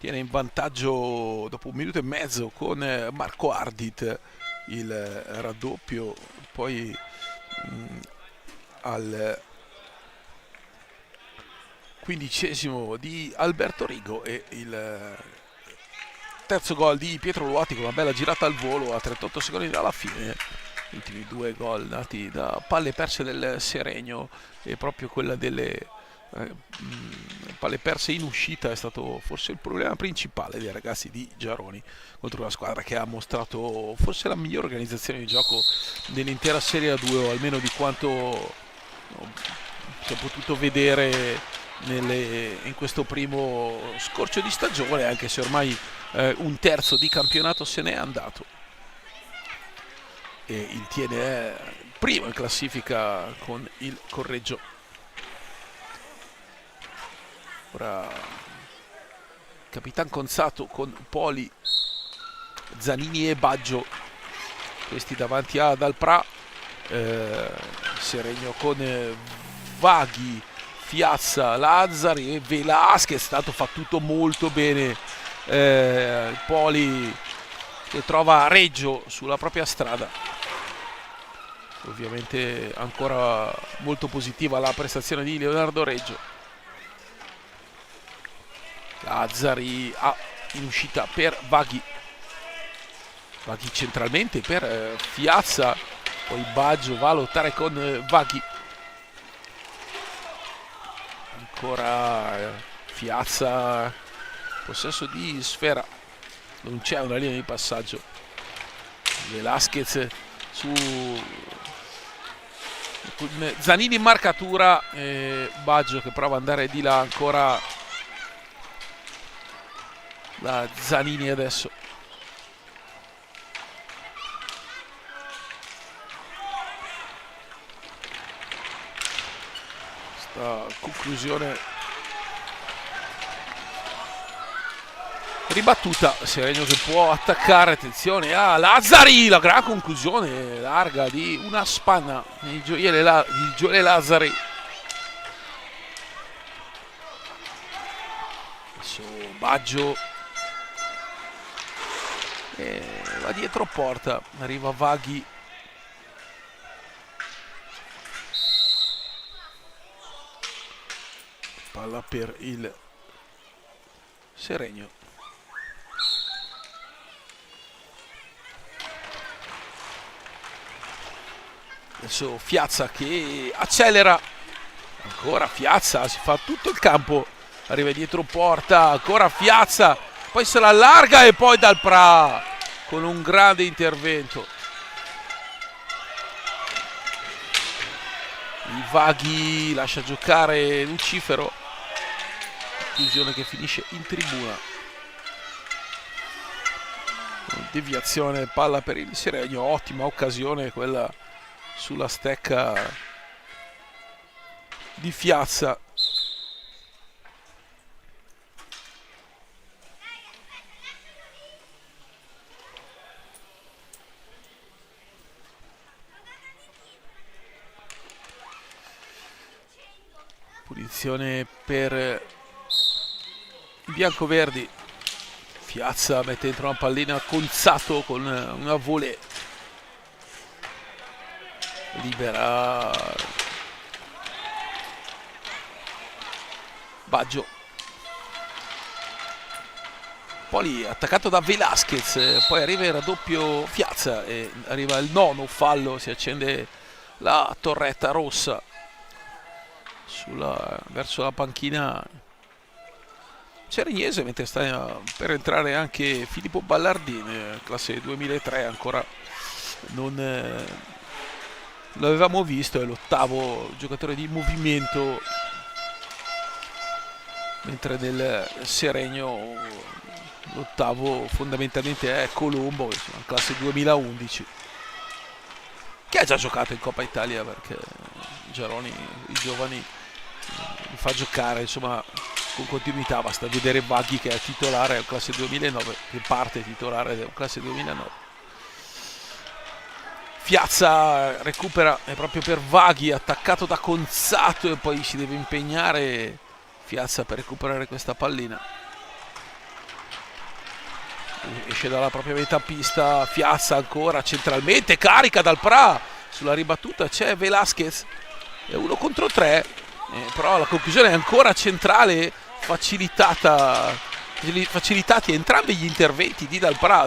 Tiene in vantaggio dopo un minuto e mezzo con Marco Ardit il raddoppio, poi al 15esimo di Alberto Rigo e il terzo gol di Pietro Luati con una bella girata al volo a 38 secondi dalla fine. Gli ultimi due gol dati da palle perse del Seregno, e proprio quella delle palle perse in uscita è stato forse il problema principale dei ragazzi di Giaroni contro una squadra che ha mostrato forse la migliore organizzazione di gioco dell'intera Serie A2, o almeno di quanto si è potuto vedere in questo primo scorcio di stagione, anche se ormai un terzo di campionato se n'è andato e il Tiene è primo in classifica con il Correggio. Ora Capitan Conzato con Poli, Zanini e Baggio, questi davanti a Dalprà, Seregno con Vaghi, Fiazza, Lazzari e Velasquez. È stato fa tutto molto bene Poli, che trova Reggio sulla propria strada. Ovviamente ancora molto positiva la prestazione di Leonardo Reggio. Lazzari in uscita per Vaghi centralmente per Fiazza, poi Baggio va a lottare con Vaghi, ancora Fiazza, possesso di sfera, non c'è una linea di passaggio. Velasquez su Zanini in marcatura, Baggio che prova ad andare di là, ancora la Zanini adesso. Sta conclusione ribattuta, Seregno che può attaccare, attenzione a Lazzari, la gran conclusione larga di una spanna di Gioele Lazzari. Adesso Baggio va dietro porta, arriva Vaghi, palla per il Seregno. Adesso Fiazza che accelera, ancora Fiazza, si fa tutto il campo, arriva dietro porta, ancora Fiazza, poi se la allarga e poi Dalprà con un grande intervento. Il Vaghi lascia giocare Lucifero, conclusione che finisce in tribuna. Deviazione, palla per il Seregno, ottima occasione quella sulla stecca di Fiazza. Punizione per i biancoverdi. Fiazza mette dentro una pallina, Conzato con una volée libera Baggio, poi attaccato da Velasquez, poi arriva il raddoppio Fiazza e arriva il nono fallo, si accende la torretta rossa verso la panchina seregnese, mentre sta per entrare anche Filippo Ballardini, classe 2003, ancora non l'avevamo visto, è l'ottavo giocatore di movimento, mentre nel Seregno l'ottavo fondamentalmente è Colombo, classe 2011, che ha già giocato in Coppa Italia, perché Giaroni i giovani li fa giocare insomma con continuità. Basta vedere Vaghi che è titolare, è classe 2009, che parte titolare, è classe 2009. Fiazza recupera proprio per Vaghi, attaccato da Conzato, e poi si deve impegnare Fiazza per recuperare questa pallina. Esce dalla propria metà pista Fiazza, ancora centralmente, carica dal Pra, sulla ribattuta c'è Velasquez, è 1 contro 3, però la conclusione è ancora centrale, facilitati entrambi gli interventi di Dal Pra.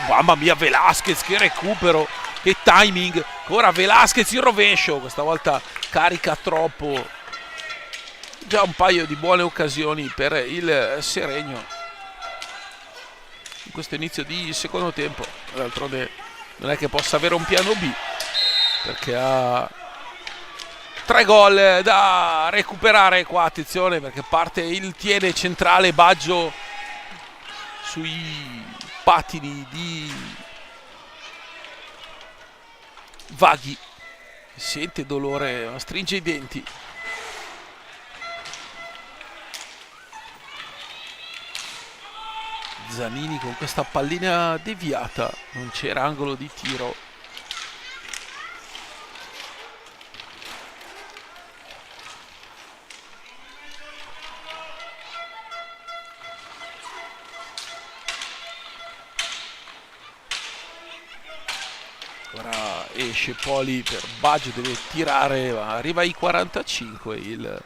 Mamma mia, Velasquez, che recupero, che timing, ancora Velasquez il rovescio, questa volta carica troppo. Già un paio di buone occasioni per il Seregno in questo inizio di secondo tempo. D'altronde non è che possa avere un piano B, perché ha 3 gol da recuperare qua. Attenzione, perché parte il tiene centrale Baggio sui pattini di Vaghi, sente dolore, stringe i denti. Zanini con questa pallina deviata, non c'era angolo di tiro. Ora esce Poli per Baggio, deve tirare, ma arriva ai 45, il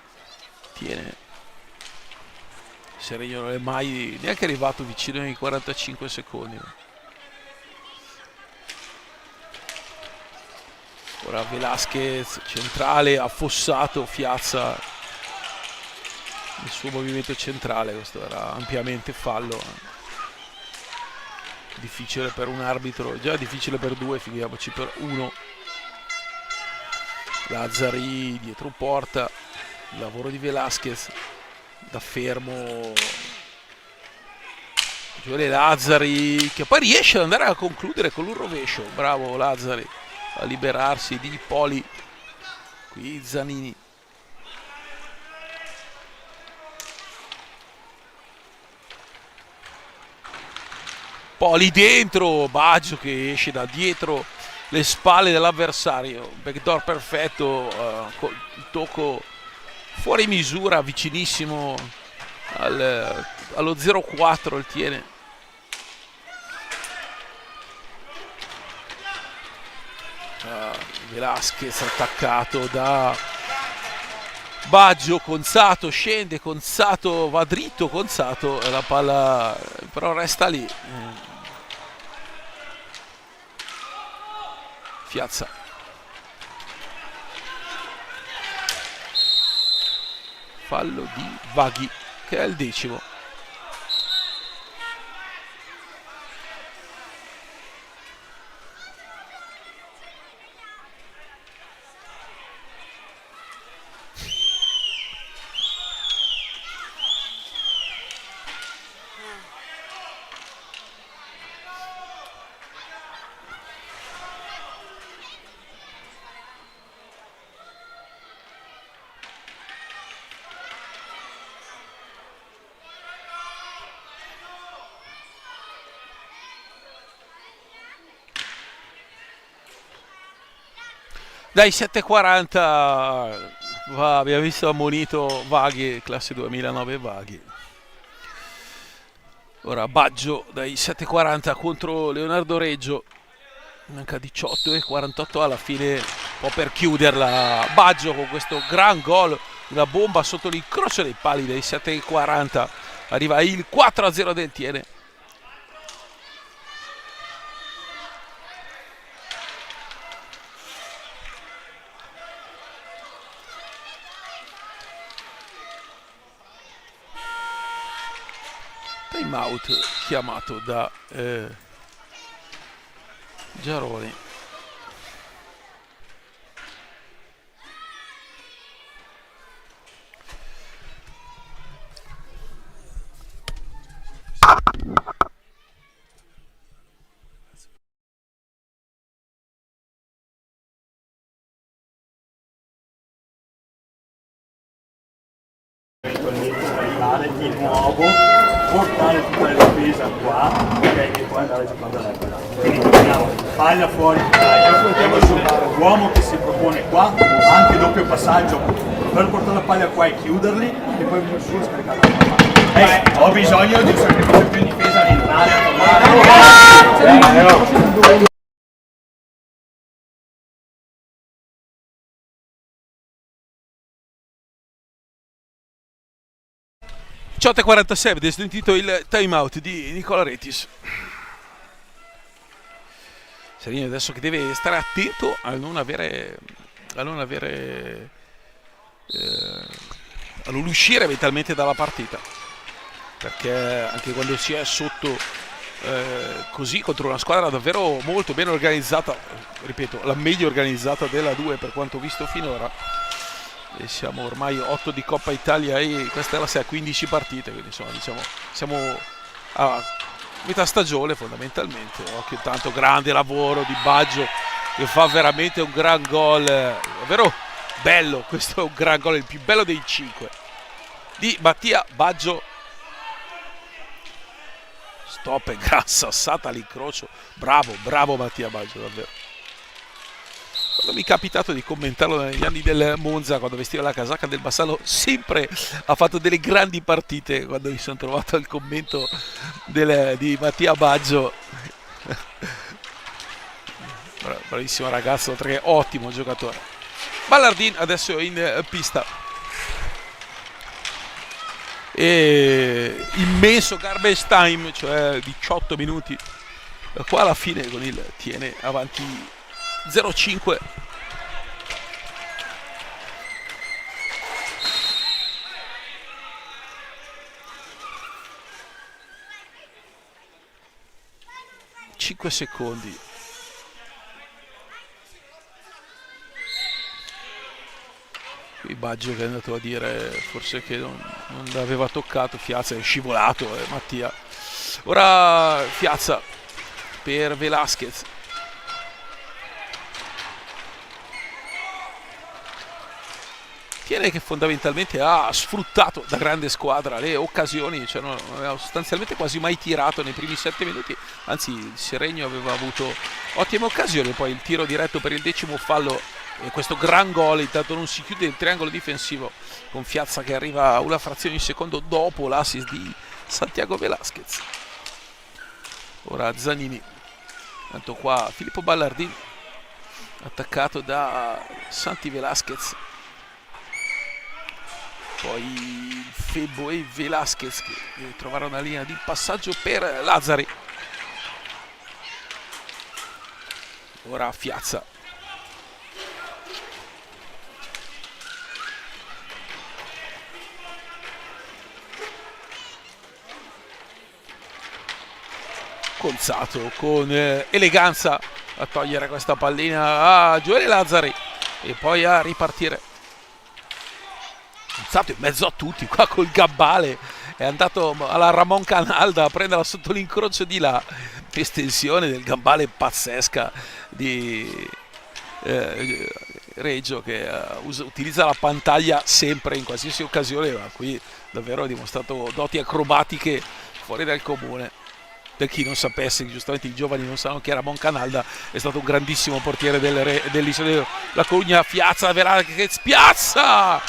tiene. Seregno non è mai neanche arrivato vicino ai 45 secondi. Ora Velasquez centrale, affossato Fiazza il suo movimento centrale, questo era ampiamente fallo. Difficile per un arbitro, già difficile per 2, figuriamoci per 1. Lazzari dietro porta, il lavoro di Velasquez da fermo, Gioele Lazzari, che poi riesce ad andare a concludere con un rovescio. Bravo Lazzari a liberarsi di Poli. Qui Zanini, Poli dentro, Baggio che esce da dietro le spalle dell'avversario, backdoor perfetto, il tocco fuori misura, vicinissimo allo 0-4 il tiene. Velasquez attaccato da Baggio, Conzato scende, Conzato va dritto, Conzato, la palla però resta lì. Fiazza, fallo di Vaghi, che è il 10º. Dai 7:40 abbiamo visto ammonito Vaghi, classe 2009 Vaghi. Ora Baggio dai 7:40 contro Leonardo Reggio, manca 18:48 alla fine, un po' per chiuderla Baggio con questo gran gol, una bomba sotto l'incrocio dei pali dai 7:40, arriva il 4-0 del Tiene. Time out chiamato da Giaroni. Di nuovo portare tutta la difesa qua, ok, e poi andare giocando all'erba. Quindi abbiamo palla fuori, uomo che si propone qua, anche doppio passaggio per portare la palla qua e chiuderli e poi venire su e scaricare la palla. Ho bisogno di un sacrificio più in difesa, di entrare a tornare. 18:46, avete sentito il time out di Nicola Retis. Seregno adesso che deve stare attento a non uscire mentalmente dalla partita, perché anche quando si è sotto così contro una squadra davvero molto ben organizzata, ripeto, la meglio organizzata della 2 per quanto visto finora, e siamo ormai 8 di Coppa Italia e questa è la 6 a 15 partite, quindi insomma diciamo siamo a metà stagione fondamentalmente. Occhio, tanto grande lavoro di Baggio che fa veramente un gran gol, davvero bello, questo è un gran gol, il più bello dei 5 di Mattia Baggio. Stop e gran sassata all'incrocio, bravo Mattia Baggio davvero. Quando mi è capitato di commentarlo negli anni del Monza, quando vestiva la casacca del Bassano, sempre ha fatto delle grandi partite. Quando mi sono trovato al commento di Mattia Baggio, bravissimo ragazzo, ottimo giocatore. Ballardin adesso in pista, e immenso garbage time, cioè 18 minuti qua alla fine, con il tiene avanti 0-5. Secondi. Qui Baggio che è andato a dire forse che non l'aveva toccato, Fiazza è scivolato, Mattia. Ora Fiazza per Velasquez. Tiene che fondamentalmente ha sfruttato da grande squadra le occasioni, cioè non aveva sostanzialmente quasi mai tirato nei primi 7 minuti, anzi il Seregno aveva avuto ottime occasioni, poi il tiro diretto per il 10° fallo e questo gran gol. Intanto non si chiude il triangolo difensivo con Fiazza che arriva una frazione di secondo dopo l'assist di Santiago Velasquez. Ora Zanini, tanto qua Filippo Ballardin attaccato da Santi Velasquez, poi Febbo e Velasquez che trovarono una linea di passaggio per Lazzari. Ora Fiazza, Conzato con eleganza a togliere questa pallina a Gioele Lazzari e poi a ripartire. Conzato in mezzo a tutti qua col gabbale, è andato alla Ramon Canalda a prenderla sotto l'incrocio di là. Estensione del gambale pazzesca di Reggio, che utilizza la pantaglia sempre in qualsiasi occasione, ma qui davvero ha dimostrato doti acrobatiche fuori dal comune. Per chi non sapesse, giustamente i giovani non sanno chi era Moncanalda, è stato un grandissimo portiere dell'Isola La Corugna. Fiazza che spiazza!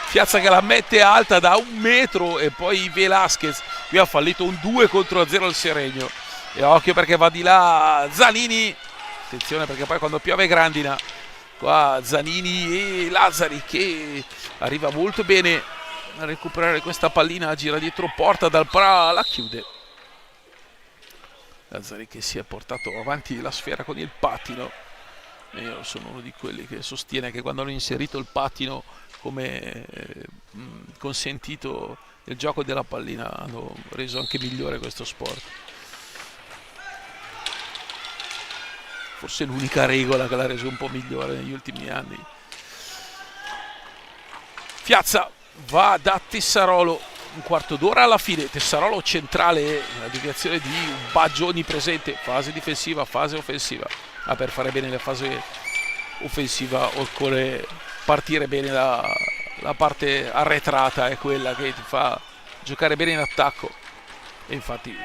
Fiazza che la mette alta da 1 metro e poi Velasquez qui ha fallito un 2-0 al Seregno. E occhio perché va di là Zanini, attenzione perché poi quando piove grandina, qua Zanini e Lazzari che arriva molto bene a recuperare questa pallina, gira dietro porta, dal Pra la chiude. Lazzari che si è portato avanti la sfera con il pattino. Io sono uno di quelli che sostiene che quando hanno inserito il pattino come consentito nel gioco della pallina hanno reso anche migliore questo sport. Forse l'unica regola che l'ha reso un po' migliore negli ultimi anni. Fiazza va da Tessarolo, un quarto d'ora alla fine. Tessarolo centrale, la deviazione di Baggioni presente, fase difensiva, fase offensiva. Ma per fare bene la fase offensiva occorre partire bene la parte arretrata, è quella che ti fa giocare bene in attacco. E infatti il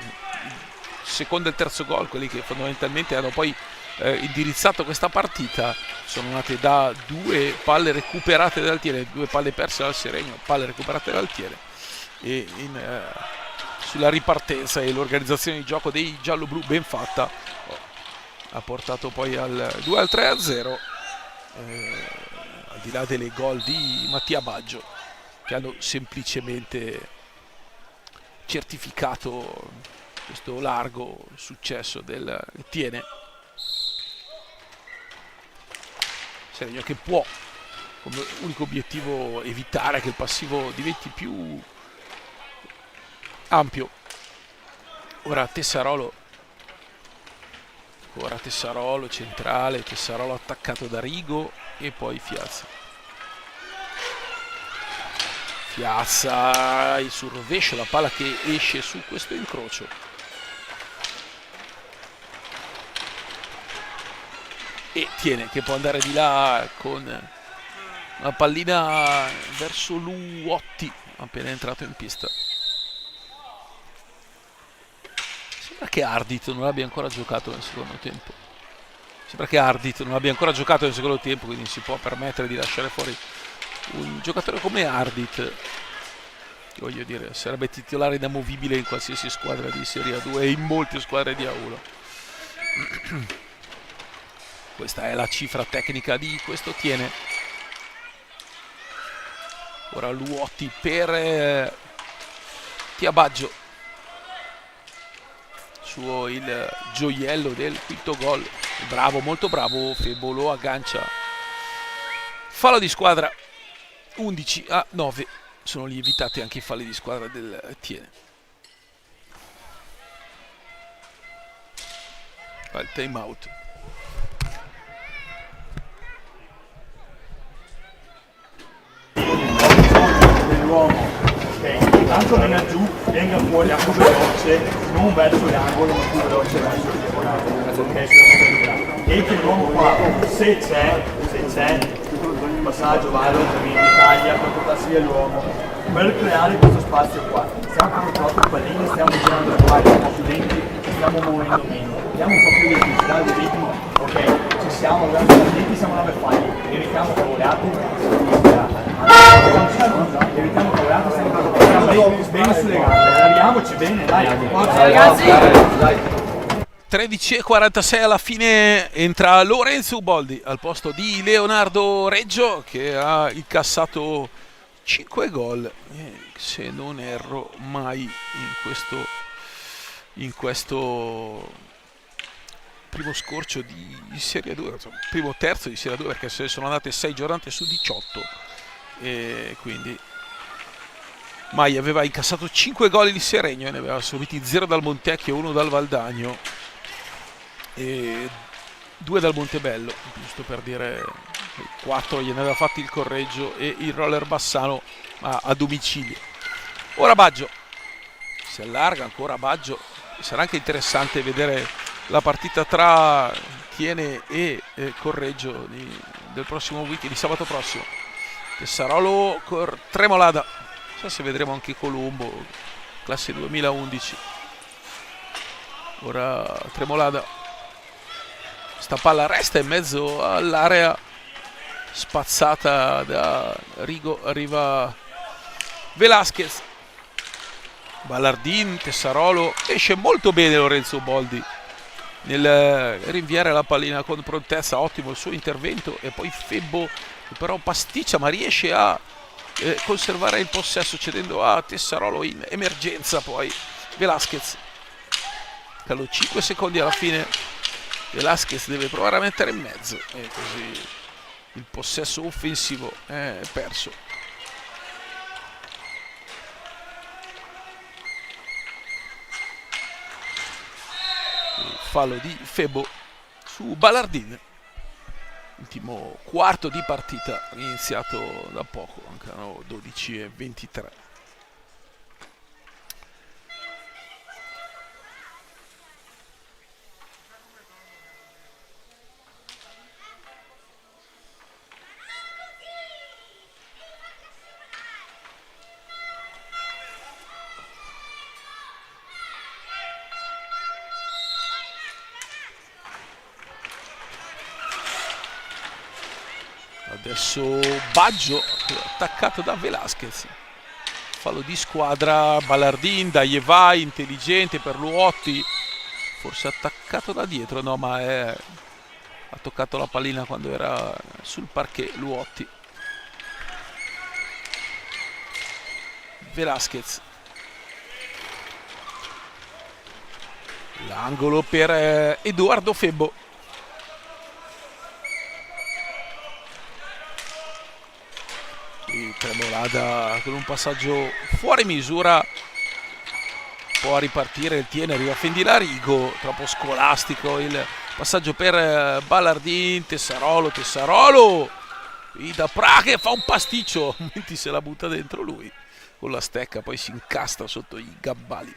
secondo e il terzo gol, quelli che fondamentalmente hanno poi indirizzato questa partita, sono nate da due palle recuperate dal Tiene, due palle perse dal Seregno, palle recuperate dal Tiene, e sulla ripartenza e l'organizzazione di gioco dei giallo-blu ben fatta ha portato poi al 2-3-0, al di là delle gol di Mattia Baggio, che hanno semplicemente certificato questo largo successo del Tiene. Seregno che può come unico obiettivo evitare che il passivo diventi più ampio. Ora Tessarolo centrale, Tessarolo attaccato da Rigo e poi Fiazza sul rovescio, la palla che esce su questo incrocio. E Tiene che può andare di là con una pallina verso Luotti appena entrato in pista. Sembra che Ardit non abbia ancora giocato nel secondo tempo. Quindi si può permettere di lasciare fuori un giocatore come Ardit, che voglio dire sarebbe titolare inamovibile in qualsiasi squadra di Serie A2 e in molte squadre di A1. Questa è la cifra tecnica di questo Tiene. Ora Luotti per Tiabaggio, il gioiello del quinto gol. Bravo, molto bravo Febo, lo aggancia. Fallo di squadra, 11-9. Sono lievitati anche i falli di squadra del Tiene. Il time out. Dell'uomo, ok, tanto venga giù, venga fuori più veloce, non verso l'angolo ma più veloce verso il diagonale, ok, e che l'uomo qua, se c'è il passaggio valido, taglia per portarsi via l'uomo, per creare questo spazio qua. Stiamo con troppo palline, stiamo girando qua, siamo più lenti, stiamo muovendo meno, diamo un po' più di elettricità, di ritmo, ok, ci siamo, abbiamo lenti, siamo 9 falli, evitiamo favorati, evitiamo favorati, stiamo bene sulle gambe, arriviamoci bene, dai, ragazzi! 13:46 alla fine, entra Lorenzo Uboldi al posto di Leonardo Reggio, che ha incassato 5 gol, se non erro mai in questo primo scorcio di Serie 2, insomma, primo terzo di Serie 2, perché se sono andate 6 giornate su 18, e quindi mai aveva incassato 5 gol di Seregno e ne aveva subiti 0 dal Montecchio, 1 dal Valdagno e 2 dal Montebello, giusto per dire. 4 gliene aveva fatti il Correggio e il Roller Bassano, ma a domicilio. Ora Baggio si allarga ancora, Baggio. Sarà anche interessante vedere la partita tra Tiene e Correggio del prossimo weekend, di sabato prossimo. Tessarolo, Tremolada, non so se vedremo anche Colombo, classe 2011. Ora Tremolada, sta palla resta in mezzo all'area, spazzata da Rigo, arriva Velasquez, Ballardin, Tessarolo, esce molto bene Lorenzo Boldi nel rinviare la pallina con prontezza, ottimo il suo intervento, e poi Febbo che però pasticcia ma riesce a conservare il possesso cedendo a Tessarolo in emergenza. Poi Velasquez, calò 5 secondi alla fine, Velasquez deve provare a mettere in mezzo e così il possesso offensivo è perso. Il fallo di Febo su Ballardin. Ultimo quarto di partita iniziato da poco, mancano 12:23. Adesso Baggio attaccato da Velasquez. Fallo di squadra. Ballardin, Daievai, intelligente per Luotti, forse attaccato da dietro, no, ma ha toccato la pallina quando era sul parquet Luotti. Velasquez, l'angolo per Edoardo Febbo. E Tremolada con un passaggio fuori misura può ripartire, il tiene, arriva Fendilarigo, troppo scolastico il passaggio per Ballardin, Tessarolo, da Pra che fa un pasticcio, a momenti se la butta dentro lui con la stecca, poi si incastra sotto i gabbali.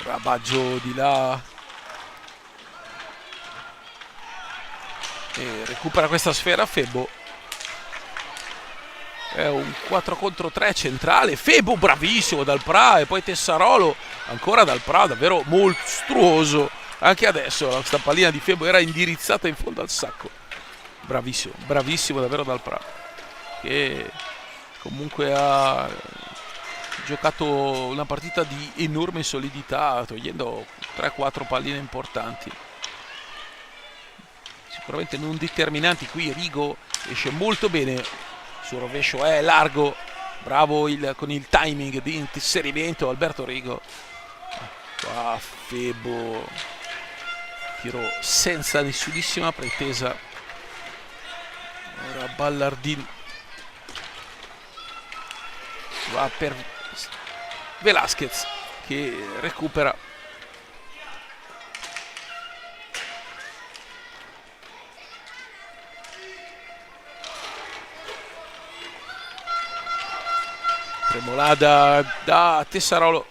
Rabaggio di là e recupera questa sfera Febbo. È un 4 contro 3 centrale. Febbo bravissimo dal Pra, e poi Tessarolo ancora dal Pra, davvero mostruoso anche adesso. Questa pallina di Febbo era indirizzata in fondo al sacco. Bravissimo, bravissimo davvero dal Pra, che comunque ha giocato una partita di enorme solidità, togliendo 3-4 palline importanti, sicuramente non determinanti. Qui Rigo esce molto bene sul rovescio, è largo, bravo con il timing di inserimento Alberto Rigo. Qua Febbo, tiro senza nessunissima pretesa. Ora Ballardin va per Velasquez che recupera. Tremolada da Tessarolo.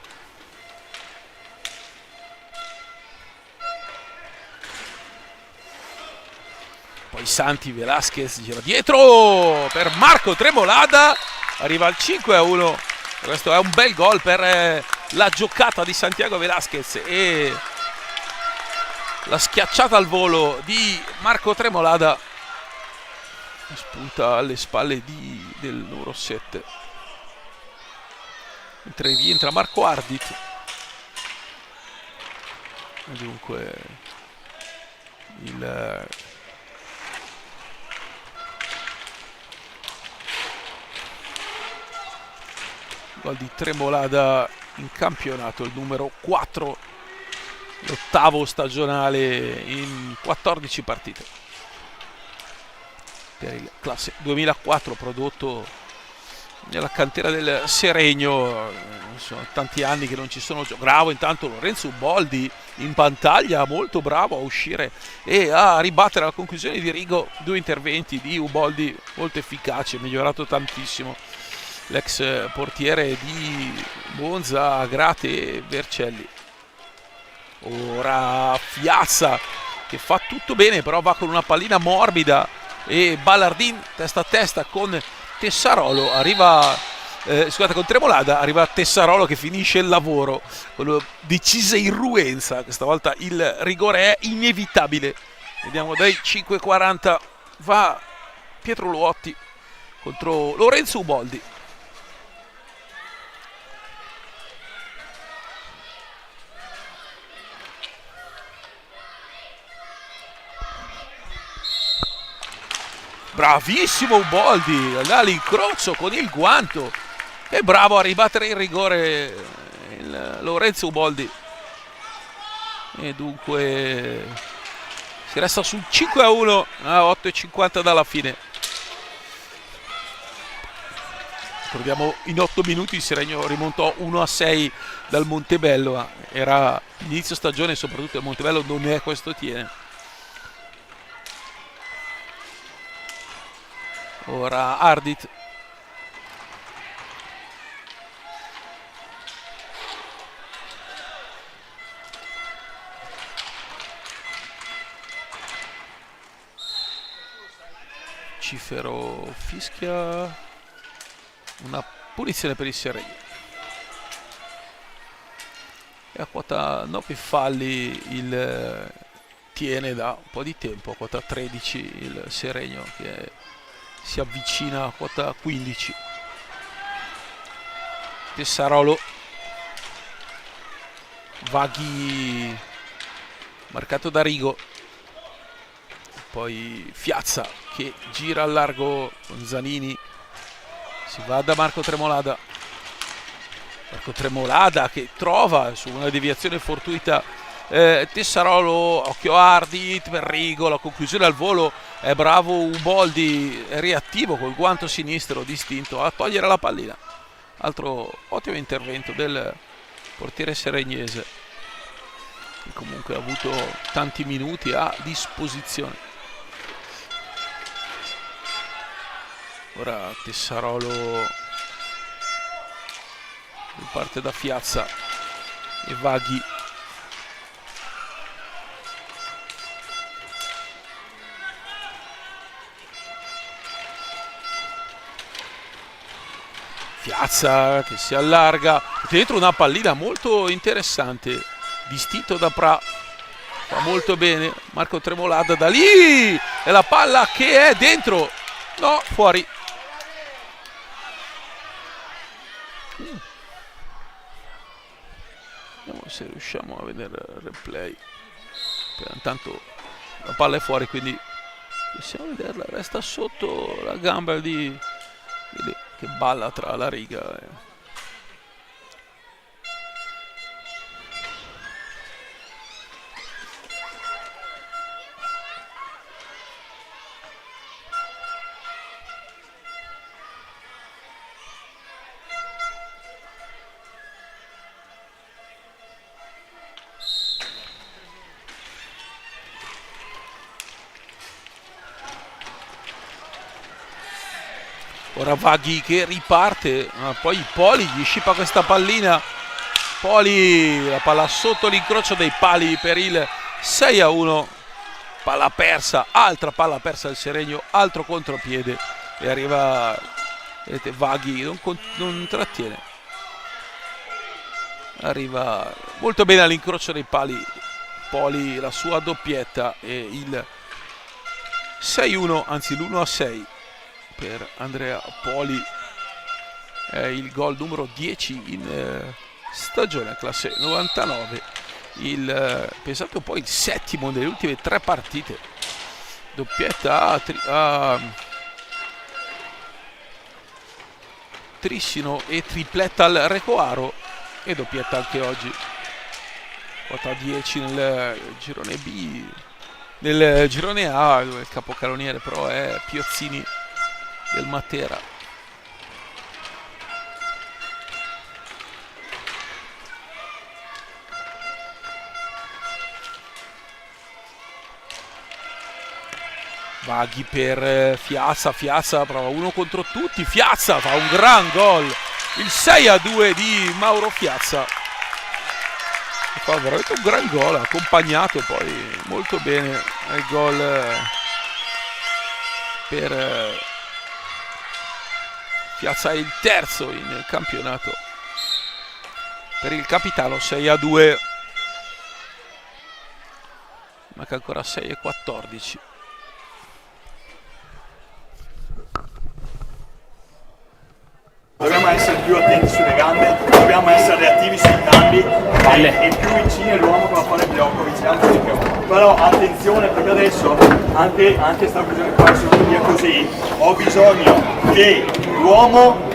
Poi Santi, Velasquez gira dietro per Marco Tremolada, arriva al 5-1. Questo è un bel gol per la giocata di Santiago Velasquez e la schiacciata al volo di Marco Tremolada, spunta alle spalle del numero 7, mentre rientra Marco Ardit. Dunque il gol di Tremolada in campionato, il numero 4, l'ottavo stagionale in 14 partite per il classe 2004, prodotto nella cantera del Seregno. Sono tanti anni che non ci sono. Bravo intanto Lorenzo Uboldi in pantaglia, molto bravo a uscire e a ribattere la conclusione di Rigo. Due interventi di Uboldi molto efficaci, migliorato tantissimo l'ex portiere di Monza, Grate e Vercelli. Ora Fiazza che fa tutto bene, però va con una pallina morbida e Ballardin testa a testa con Tessarolo, arriva con Tremolada, arriva Tessarolo che finisce il lavoro con decisa irruenza. Questa volta il rigore è inevitabile. Vediamo dai 5:40 va Pietro Luotti contro Lorenzo Uboldi. Bravissimo Uboldi, all'incrocio con il guanto, è bravo a ribattere il rigore Lorenzo Uboldi, e dunque si resta sul 5-1 a 8:50 dalla fine. Ricordiamo, in 8 minuti il Seregno rimontò 1-6 dal Montebello, era inizio stagione, soprattutto il Montebello non è questo tiene. Ora Ardit, Cifero fischia una punizione per il Seregno. E a quota 9 falli il tiene da un po' di tempo, a quota 13 il Seregno che si avvicina a quota 15. Tessarolo, Vaghi marcato da Rigo, poi Fiazza che gira al largo con Zanini, si va da Marco Tremolada, che trova su una deviazione fortuita Tessarolo, occhio Ardi per Rigo, la conclusione al volo, è bravo Uboldi, è reattivo col guanto sinistro distinto a togliere la pallina. Altro ottimo intervento del portiere seregnese, che comunque ha avuto tanti minuti a disposizione. Ora Tessarolo parte da Fiazza e Vaghi. Fiazza che si allarga, dentro una pallina molto interessante, distinto da Pra, fa molto bene Marco Tremolada da lì, e la palla che è dentro, no, fuori. Vediamo se riusciamo a vedere il replay. Intanto la palla è fuori, quindi possiamo vederla, resta sotto la gamba di che balla tra la riga Ora Vaghi che riparte, poi Poli gli scippa questa pallina, Poli, la palla sotto l'incrocio dei pali per il 6-1, palla persa, altra palla persa del Seregno, altro contropiede e arriva, vedete, Vaghi non trattiene, arriva molto bene all'incrocio dei pali Poli, la sua doppietta e il 6-1, anzi l'1-6 per Andrea Poli, è il gol numero 10 in stagione classe 99, pensate un po', il settimo delle ultime 3 partite, doppietta a Trissino e tripletta al Recoaro e doppietta anche oggi, quota 10 nel girone B, nel girone A dove il capocannoniere però è Piozzini del Matera. Vaghi per Fiazza prova uno contro tutti, Fiazza fa un gran gol, il 6-2 di Mauro Fiazza, fa veramente un gran gol, accompagnato poi molto bene il gol per Fiazza, è il terzo in campionato per il capitano, 6-2, manca ancora 6-14. Dobbiamo essere più attenti sulle gambe, dobbiamo essere reattivi sui cambi e più vicini all'uomo con la fare Bljokovic, anche di più. Però attenzione, perché adesso anche questa occasione qua, se non via così, ho bisogno che l'uomo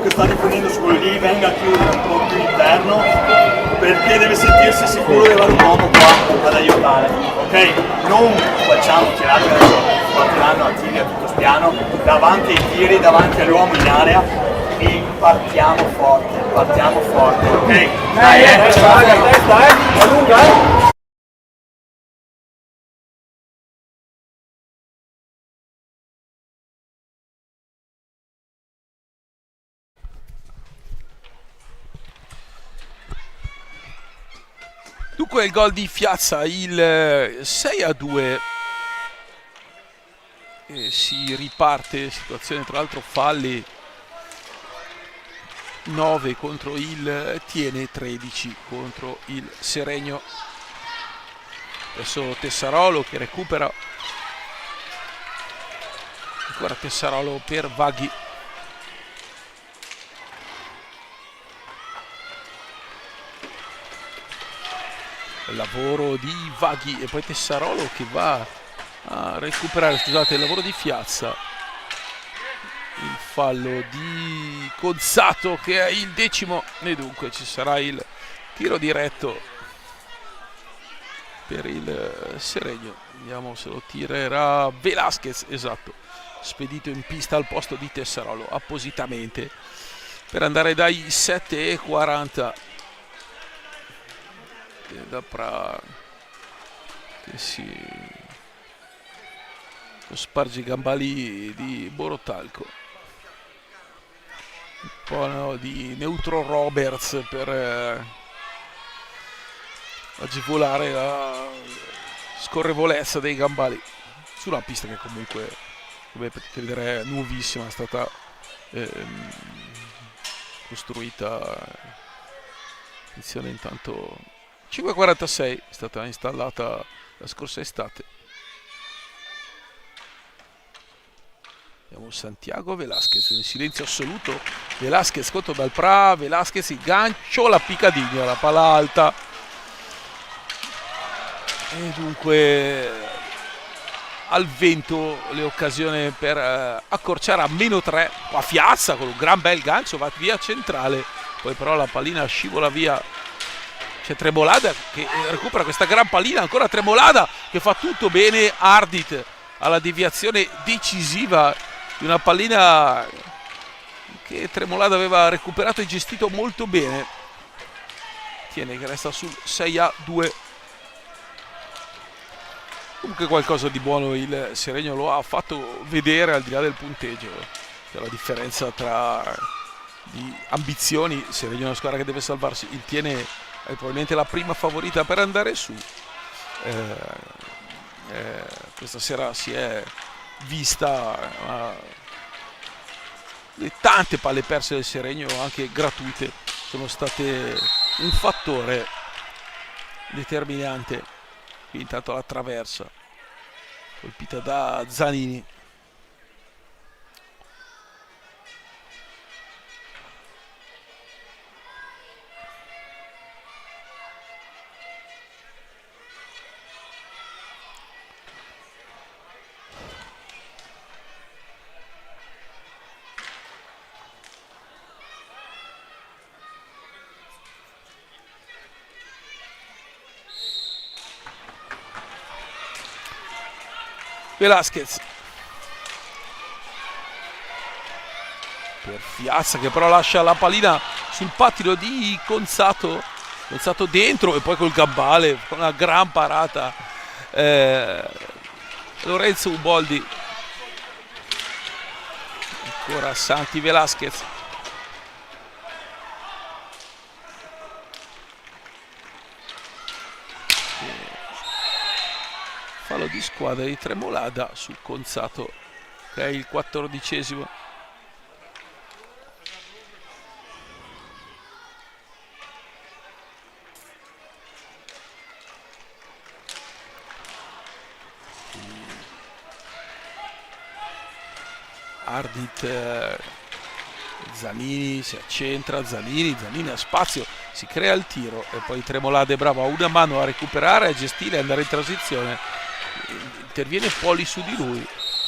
che sta difendendo su quello lì venga a chiudere un po' più interno, perché deve sentirsi sicuro di avere un uomo qua ad aiutare, ok? Non facciamo tirare, adesso partiranno a tiri a tutto spiano, davanti ai tiri, davanti all'uomo in area e partiamo forte, ok? Dai, testa, è lunga, Dunque il gol di Fiazza, il 6-2, e si riparte, situazione tra l'altro falli, 9 contro il Tiene, 13 contro il Seregno. Adesso Tessarolo che recupera, ancora Tessarolo per Vaghi. Il lavoro di Vaghi e poi Tessarolo che va a recuperare, scusate, il lavoro di Fiazza. Il fallo di Conzato che è il 10° e dunque ci sarà il tiro diretto per il Seregno. Vediamo se lo tirerà Velasquez, esatto, spedito in pista al posto di Tessarolo appositamente per andare dai 7:40. Da Pra che si sparge i gambali di Borotalco, un po' di Neutro Roberts per agevolare la scorrevolezza dei gambali su una pista che comunque, come potete vedere, è nuovissima, è stata costruita edizione intanto 5:46, è stata installata la scorsa estate. Abbiamo Santiago Velasquez in silenzio assoluto. Velasquez contro Belprà, Velasquez il gancio, la Picadinha, la palla alta. E dunque al vento le occasioni per accorciare a -3. Qua Fiazza con un gran bel gancio, va via centrale, poi però la pallina scivola via. C'è Tremolada che recupera questa gran pallina, ancora Tremolada che fa tutto bene, Ardit alla deviazione decisiva di una pallina che Tremolada aveva recuperato e gestito molto bene. Tiene che resta sul 6:2. Comunque qualcosa di buono il Seregno lo ha fatto vedere al di là del punteggio. C'è la differenza tra di ambizioni. Il Seregno è una squadra che deve salvarsi, il Tiene è probabilmente la prima favorita per andare su. Questa sera si è vista le tante palle perse del Seregno, anche gratuite, sono state un fattore determinante. Qui intanto la traversa colpita da Zanini. Velasquez per Fiazza che però lascia la pallina sul pattino di Conzato dentro e poi col gambale, con una gran parata Lorenzo Uboldi. Ancora Santi Velasquez, fallo di squadra di Tremolada su Conzato che è il 14°. Ardit, Zanini si accentra, Zanini ha spazio, si crea il tiro e poi Tremolada è bravo a una mano a recuperare, a gestire, a andare in transizione. Interviene Poli su di lui,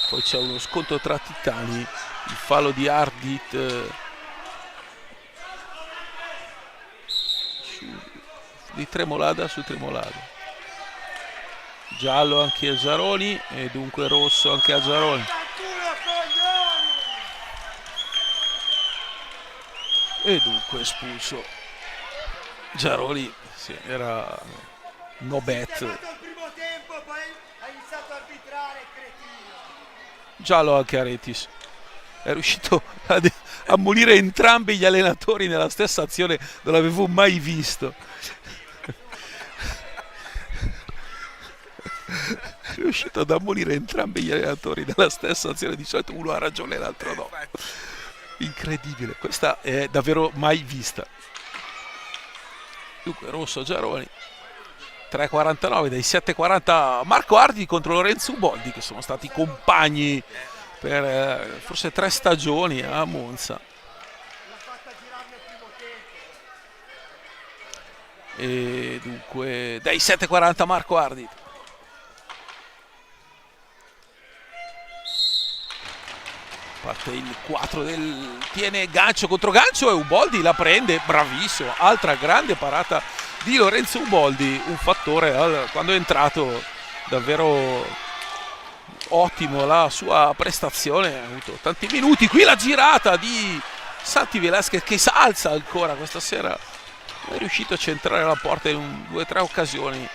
poi c'è uno scontro tra titani, il fallo di Ardit di Tremolada su Tremolada. Giallo anche a Zaroni e dunque rosso anche a Zaroni. E dunque espulso Giaroli, sì, era no bet. Giallo anche a Retis, è riuscito a ammonire entrambi gli allenatori nella stessa azione, non l'avevo mai visto. riuscito ad ammonire entrambi gli allenatori della stessa azione. Di solito uno ha ragione e l'altro no. Incredibile, questa è davvero mai vista. Dunque Rosso Giaroni, 3,49 dai 7,40 Marco Ardi contro Lorenzo Uboldi, che sono stati compagni per forse 3 stagioni a Monza. E dunque dai 7,40 Marco Ardi. Parte il 4 del tiene gancio contro gancio e Uboldi la prende, bravissimo, altra grande parata di Lorenzo Uboldi, un fattore quando è entrato davvero ottimo la sua prestazione, ha avuto tanti minuti. Qui la girata di Santi Velasquez che si alza ancora questa sera, è riuscito a centrare la porta in 2 o 3 occasioni,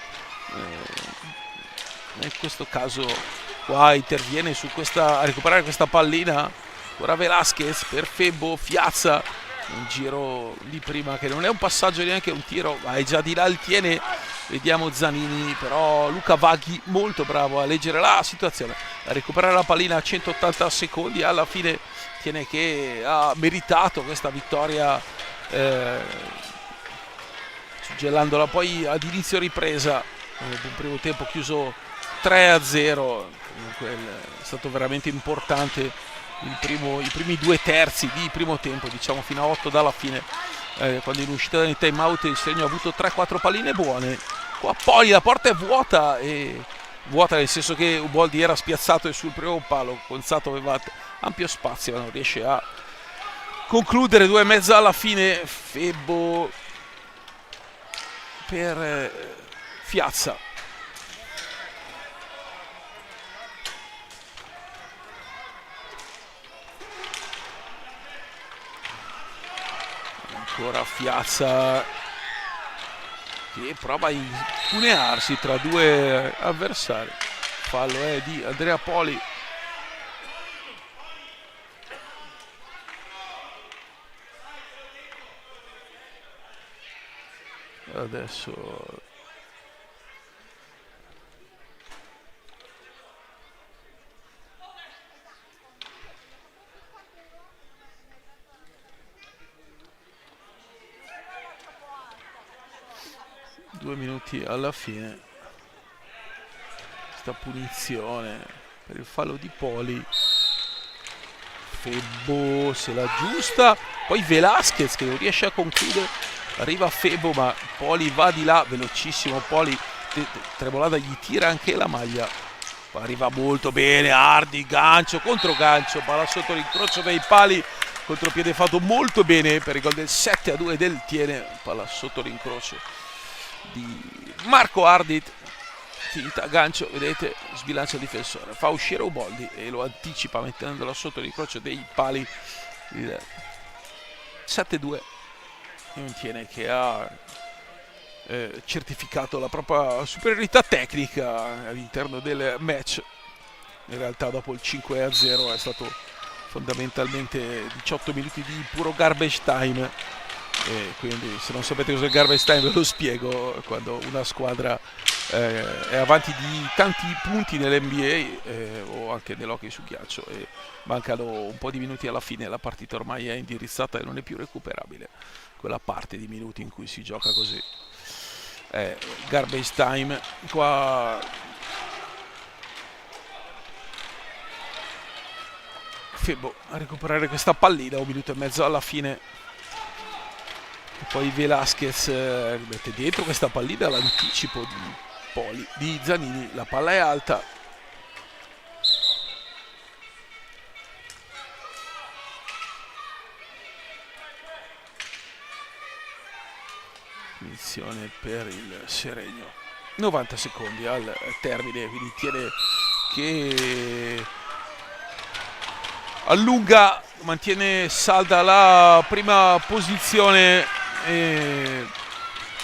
in questo caso qua interviene su questa, a recuperare questa pallina ora Velasquez per Febbo, Fiazza, un giro di prima che non è un passaggio neanche un tiro, ma è già di là il tiene. Vediamo Zanini, però Luca Vaghi molto bravo a leggere la situazione, a recuperare la pallina a 180 secondi, alla fine tiene che ha meritato questa vittoria, suggellandola poi ad inizio ripresa, un primo tempo chiuso 3-0, comunque è stato veramente importante i primi 2 terzi di primo tempo, diciamo fino a 8 dalla fine, quando in uscita dal time out il Seregno ha avuto 3-4 palline buone. Qua poi la porta è vuota, vuota nel senso che Uboldi era spiazzato e sul primo palo Gonzato aveva ampio spazio, ma non riesce a concludere. 2,5 alla fine. Febbo per Fiazza, ancora Fiazza che prova a incunearsi tra 2 avversari. Fallo è di Andrea Poli. Adesso due minuti alla fine, questa punizione per il fallo di Poli. Febbo se la aggiusta, poi Velasquez che non riesce a concludere, arriva Febbo ma Poli va di là, velocissimo Poli, Tremolada gli tira anche la maglia, arriva molto bene Ardi, gancio contro gancio, palla sotto l'incrocio dei pali, contropiede fatto molto bene per il gol del 7-2 del Tiene, palla sotto l'incrocio di Marco Ardit, finta gancio, vedete, sbilancia il difensore, fa uscire Uboldi e lo anticipa mettendolo sotto l'incrocio dei pali. Il 7-2 non Tiene che ha certificato la propria superiorità tecnica all'interno del match. In realtà dopo il 5-0 è stato fondamentalmente 18 minuti di puro garbage time. E quindi se non sapete cos'è il garbage time ve lo spiego: quando una squadra è avanti di tanti punti nell'NBA o anche nell'hockey su ghiaccio e mancano un po' di minuti alla fine, la partita ormai è indirizzata e non è più recuperabile, quella parte di minuti in cui si gioca così. Garbage time qua. Febbo a recuperare questa pallina, 1 minuto e mezzo alla fine. E poi Velasquez mette dentro questa pallina all'anticipo di Poli, di Zanini, la palla è alta. Punizione per il Seregno. 90 secondi al termine, quindi Tiene che allunga, mantiene salda la prima posizione. E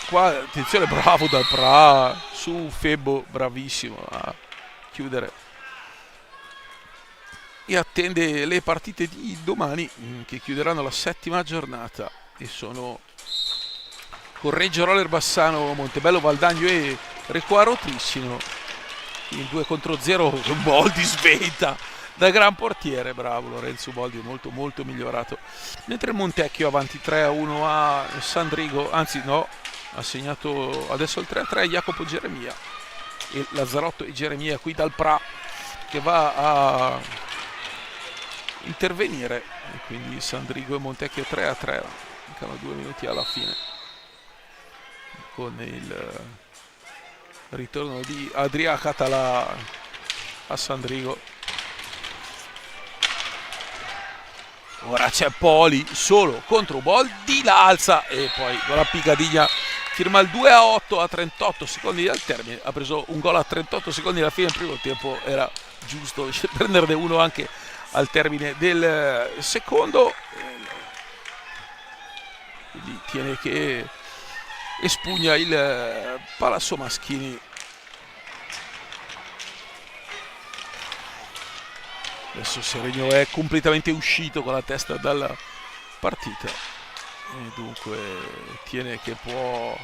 qua attenzione, bravo dal Pra su Febbo, bravissimo a chiudere, e attende le partite di domani che chiuderanno la 7ª giornata e sono Correggio Roller Bassano, Montebello Valdagno e Requaro Trissino. il 2 contro 0, Boldi sventa da gran portiere, bravo Lorenzo Boldi, molto molto migliorato. Mentre il Montecchio avanti 3-1 a Sandrigo, anzi no, ha segnato adesso il 3-3 Jacopo Geremia, e Lazzarotto e Geremia qui dal Pra che va a intervenire, e quindi Sandrigo e Montecchio 3-3, mancano 2 minuti alla fine, con il ritorno di Adria Català a Sandrigo. Ora c'è Poli solo contro Boldi, la alza e poi con la Picadiglia firma il 2-8 a 38 secondi dal termine. Ha preso un gol a 38 secondi alla fine del primo tempo, era giusto prenderne uno anche al termine del secondo. Quindi tiene che espugna il Palazzo Maschini. Adesso Seregno è completamente uscito con la testa dalla partita e dunque tiene che può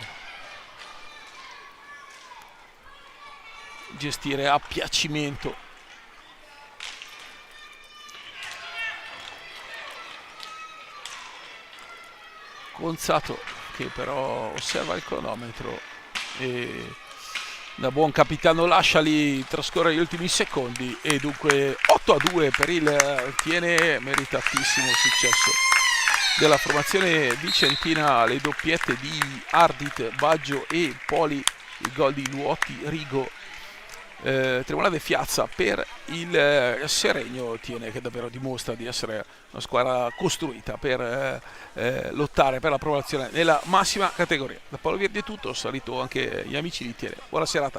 gestire a piacimento. Gonzato che però osserva il cronometro e da buon capitano lascia lì trascorrere gli ultimi secondi, e dunque 8-2 per il Tiene, meritatissimo successo della formazione vicentina, le doppiette di Ardit, Baggio e Poli, il gol di Luotti, Rigo, Tremolave, Fiazza per il Seregno. Tiene che davvero dimostra di essere una squadra costruita per lottare per la promozione nella massima categoria. Da Paolo Verdi è tutto, salito anche gli amici di Tiene. Buona serata.